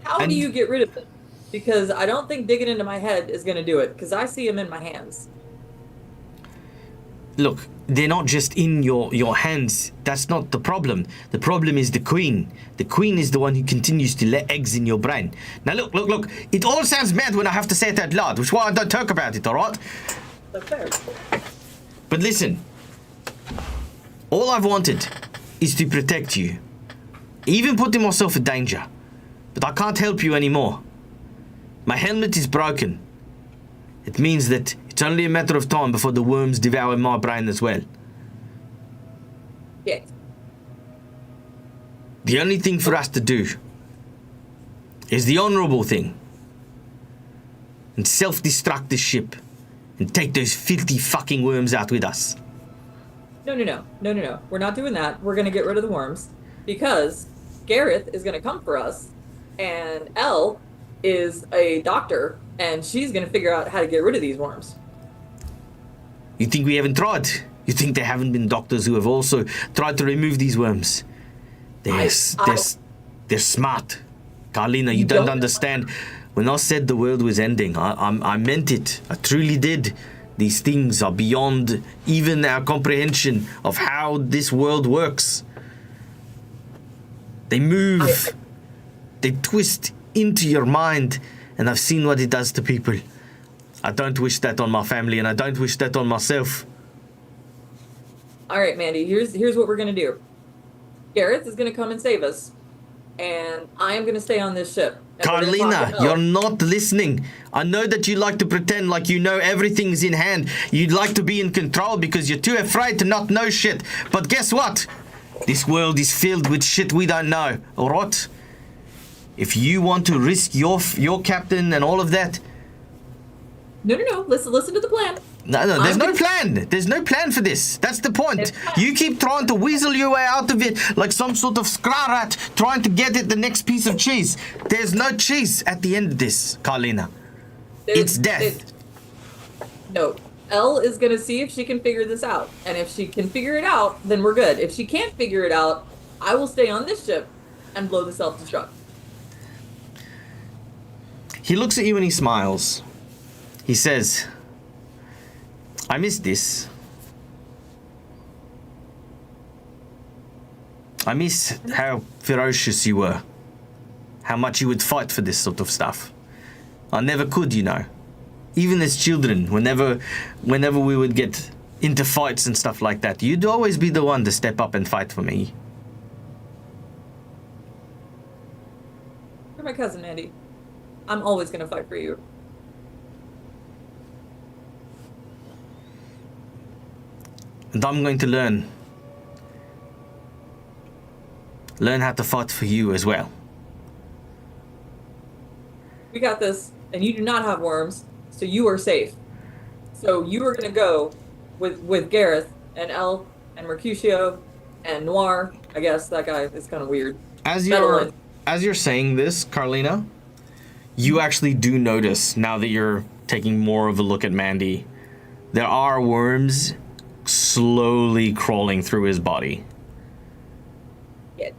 How And- do you get rid of them? Because I don't think digging into my head is going to do it, because I see them in my hands. look, they're not just in your hands. That's not the problem. The problem is the queen. The queen is the one who continues to lay eggs in your brain. Now look. It all sounds mad when I have to say it out loud, which is why I don't talk about it, all right? That's fair. But listen, all I've wanted is to protect you. Even putting myself in danger. But I can't help you anymore. My helmet is broken. It means that it's only a matter of time before the worms devour my brain as well. Yes. The only thing for us to do is the honourable thing. And self-destruct this ship. And take those filthy fucking worms out with us. No. We're not doing that. We're going to get rid of the worms. Because Gareth is going to come for us. And Elle is a doctor. And she's going to figure out how to get rid of these worms. You think we haven't tried? You think there haven't been doctors who have also tried to remove these worms? They're smart. Carlina, you don't understand. When I said the world was ending, I meant it. I truly did. These things are beyond even our comprehension of how this world works. They move. They twist into your mind, and I've seen what it does to people. I don't wish that on my family, and I don't wish that on myself. All right, Mandy, here's what we're going to do. Gareth is going to come and save us, and I am going to stay on this ship. Carlina, you're not listening. I know that you like to pretend like you know everything's in hand. You'd like to be in control because you're too afraid to not know shit. But guess what? This world is filled with shit we don't know, alright? If you want to risk your captain and all of that... No. Listen to the plan. No, there's no plan. There's no plan for this. That's the point. You keep trying to weasel your way out of it like some sort of scra rat trying to get at the next piece of cheese. There's no cheese at the end of this, Carlina. It's death. No. Elle is going to see if she can figure this out. And if she can figure it out, then we're good. If she can't figure it out, I will stay on this ship and blow the self-destruct. He looks at you and he smiles. He says, I miss this. I miss how ferocious you were. How much you would fight for this sort of stuff. I never could, you know. Even as children, whenever we would get into fights and stuff like that, you'd always be the one to step up and fight for me. You're my cousin, Andy. I'm always going to fight for you. And I'm going to learn how to fight for you as well. We got this, and you do not have worms, so you are safe. So you are going to go with Gareth and Elle and Mercutio and Noir. I guess that guy is kind of weird. As you're saying this, Carlina, you actually do notice, now that you're taking more of a look at Mandy, there are worms slowly crawling through his body. Yeah.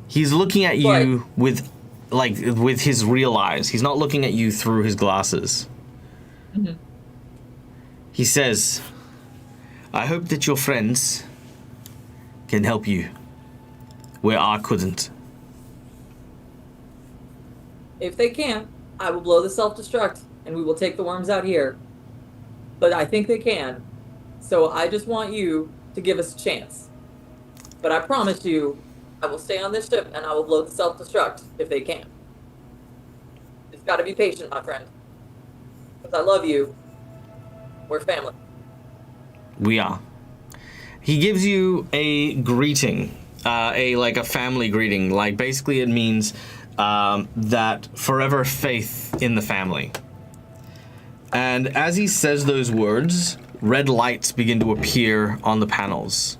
He's looking at you with his real eyes. He's not looking at you through his glasses. Mm-hmm. He says, I hope that your friends can help you where I couldn't. If they can't, I will blow the self-destruct, and we will take the worms out here. But I think they can. So I just want you to give us a chance. But I promise you, I will stay on this ship and I will blow the self-destruct if they can. Just gotta be patient, my friend. Because I love you. We're family. We are. He gives you a greeting, a family greeting. Like, basically it means that forever faith in the family. And as he says those words, red lights begin to appear on the panels.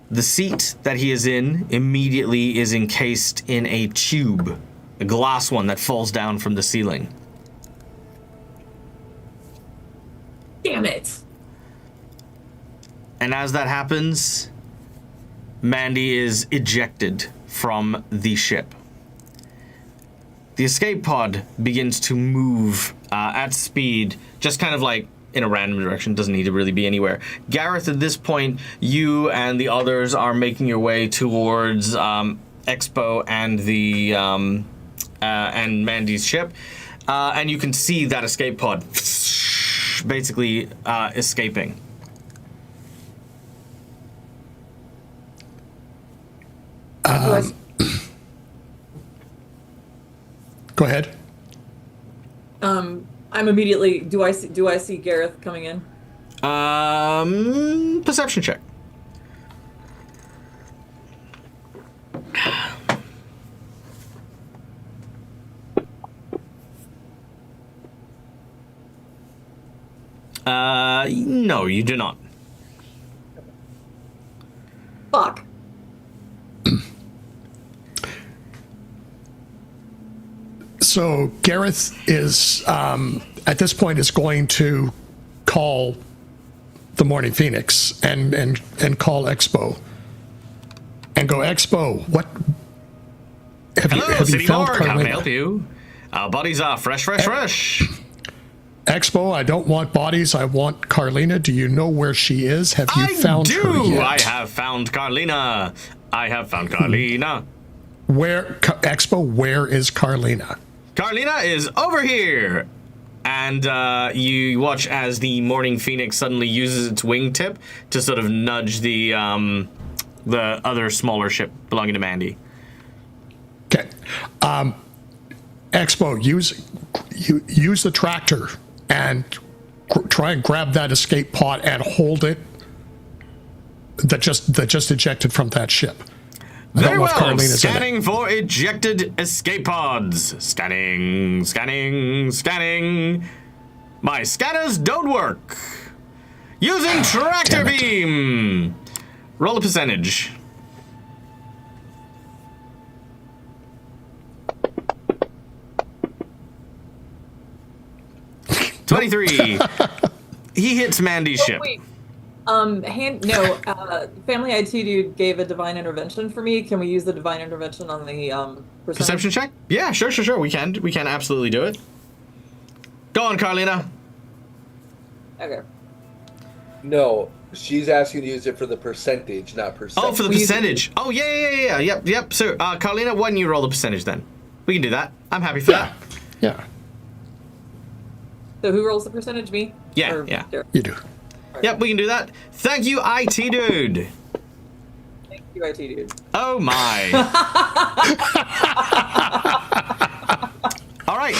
The seat that he is in immediately is encased in a tube, a glass one that falls down from the ceiling. Damn it! And as that happens, Mandy is ejected from the ship. The escape pod begins to move at speed, just kind of like in a random direction. Doesn't need to really be anywhere. Gareth, at this point, you and the others are making your way towards Expo and the and Mandy's ship, and you can see that escape pod basically escaping. Go ahead. I'm immediately. Do I see Gareth coming in? Perception check. No, you do not. Fuck. So Gareth is at this point is going to call the Morning Phoenix and call Expo and go, Expo, what have Hello, you City found Morgue. How may I Carlina? help you? Our bodies are fresh. Expo, I don't want bodies. I want Carlina. Do you know where she is? Have you found her yet? I have found Carlina. Where, Expo, where is Carlina? Carlina is over here. And you watch as the Morning Phoenix suddenly uses its wingtip to sort of nudge the other smaller ship belonging to Mandy. Okay. Expo, use the tractor and try and grab that escape pod and hold it that just ejected from that ship. Very well. Scanning for ejected escape pods. Scanning. My scanners don't work. Using tractor beam. Roll a percentage. 23. He hits Mandy's ship. Wait. Family IT dude gave a divine intervention for me. Can we use the divine intervention on the perception check? Yeah, sure. We can absolutely do it. Go on, Carlina. Okay. No, she's asking to use it for the percentage, not percent. Oh, for the percentage. Oh, yeah. Yep. So, Carlina, why don't you roll the percentage then? We can do that. I'm happy for that. Yeah. So who rolls the percentage? Me? Yeah. You do. Yep, we can do that. Thank you, IT dude. Thank you, IT dude. Oh my. All right.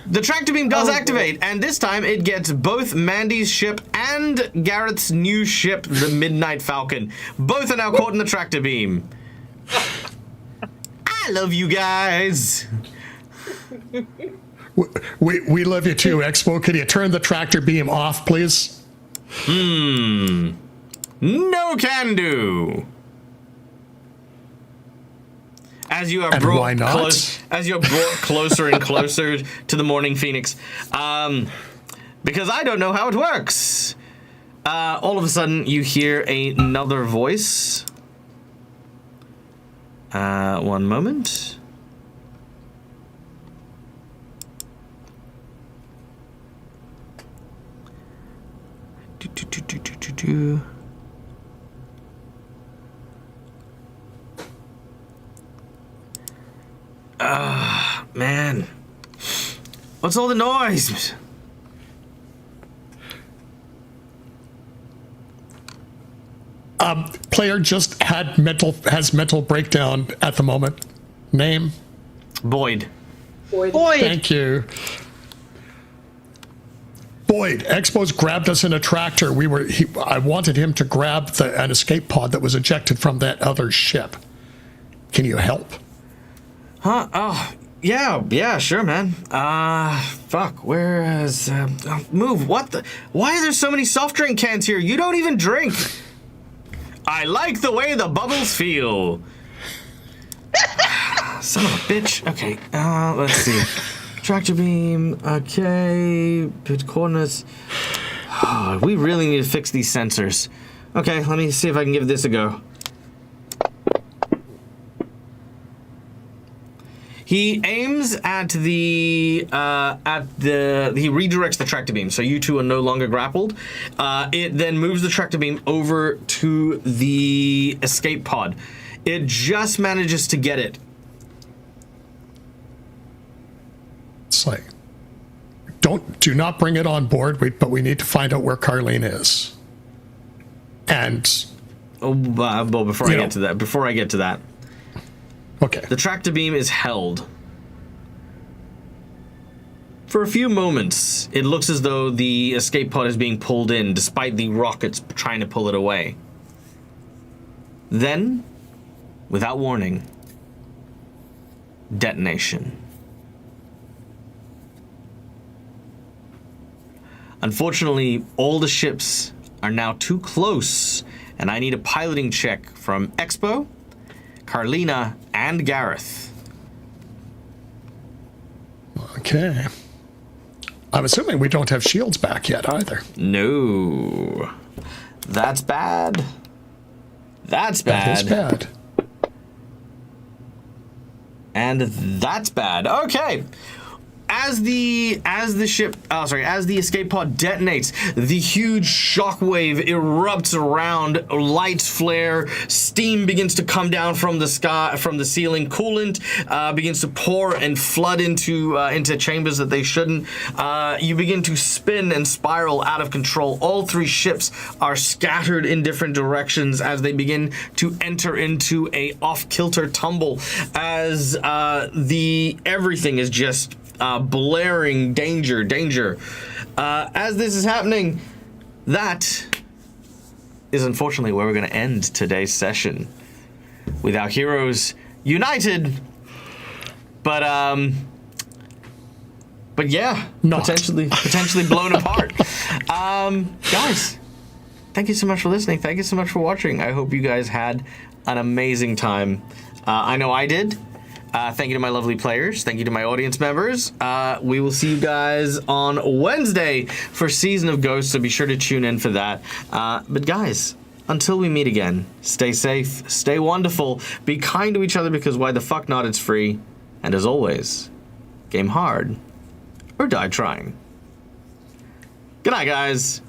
The tractor beam does activate, and this time it gets both Mandy's ship and Garrett's new ship, the Midnight Falcon. Both are now caught in the tractor beam. I love you guys. We love you too, Expo. Can you turn the tractor beam off, please? No can do. As you are brought closer and closer to the Morning Phoenix, because I don't know how it works. All of a sudden, you hear another voice. One moment. Man. What's all the noise? Player just has mental breakdown at the moment. Name? Boyd. Thank you. Boyd, Expo's grabbed us in a tractor. I wanted him to grab an escape pod that was ejected from that other ship. Can you help? Huh? Oh, yeah, sure, man. Fuck, where is, move, what the, why are there so many soft drink cans here? You don't even drink. I like the way the bubbles feel. Son of a bitch. Okay, let's see. Tractor beam, okay, pit coordinates. Oh, we really need to fix these sensors. Okay, let me see if I can give this a go. He aims at he redirects the tractor beam, so you two are no longer grappled. It then moves the tractor beam over to the escape pod. It just manages to get it. It's like, do not bring it on board, but we need to find out where Carlene is. And well, before I get to that, okay, the tractor beam is held. For a few moments, it looks as though the escape pod is being pulled in, despite the rockets trying to pull it away. Then, without warning, detonation. Unfortunately, all the ships are now too close, and I need a piloting check from Expo, Carlina, and Gareth. Okay. I'm assuming we don't have shields back yet either. No. That's bad. That's bad. That is bad. And that's bad. Okay. As the escape pod detonates, the huge shockwave erupts around, lights flare, steam begins to come down from the sky, from the ceiling, coolant begins to pour and flood into chambers that they shouldn't. You begin to spin and spiral out of control. All three ships are scattered in different directions as they begin to enter into a off-kilter tumble as everything is just blaring danger. As this is happening, that is unfortunately where we're going to end today's session. With our heroes united, but yeah, potentially blown apart. Guys, thank you so much for listening. Thank you so much for watching. I hope you guys had an amazing time. I know I did. Thank you to my lovely players. Thank you to my audience members. We will see you guys on Wednesday for Season of Ghosts, so be sure to tune in for that. But guys, until we meet again, stay safe, stay wonderful, be kind to each other because why the fuck not, it's free. And as always, game hard or die trying. Good night, guys.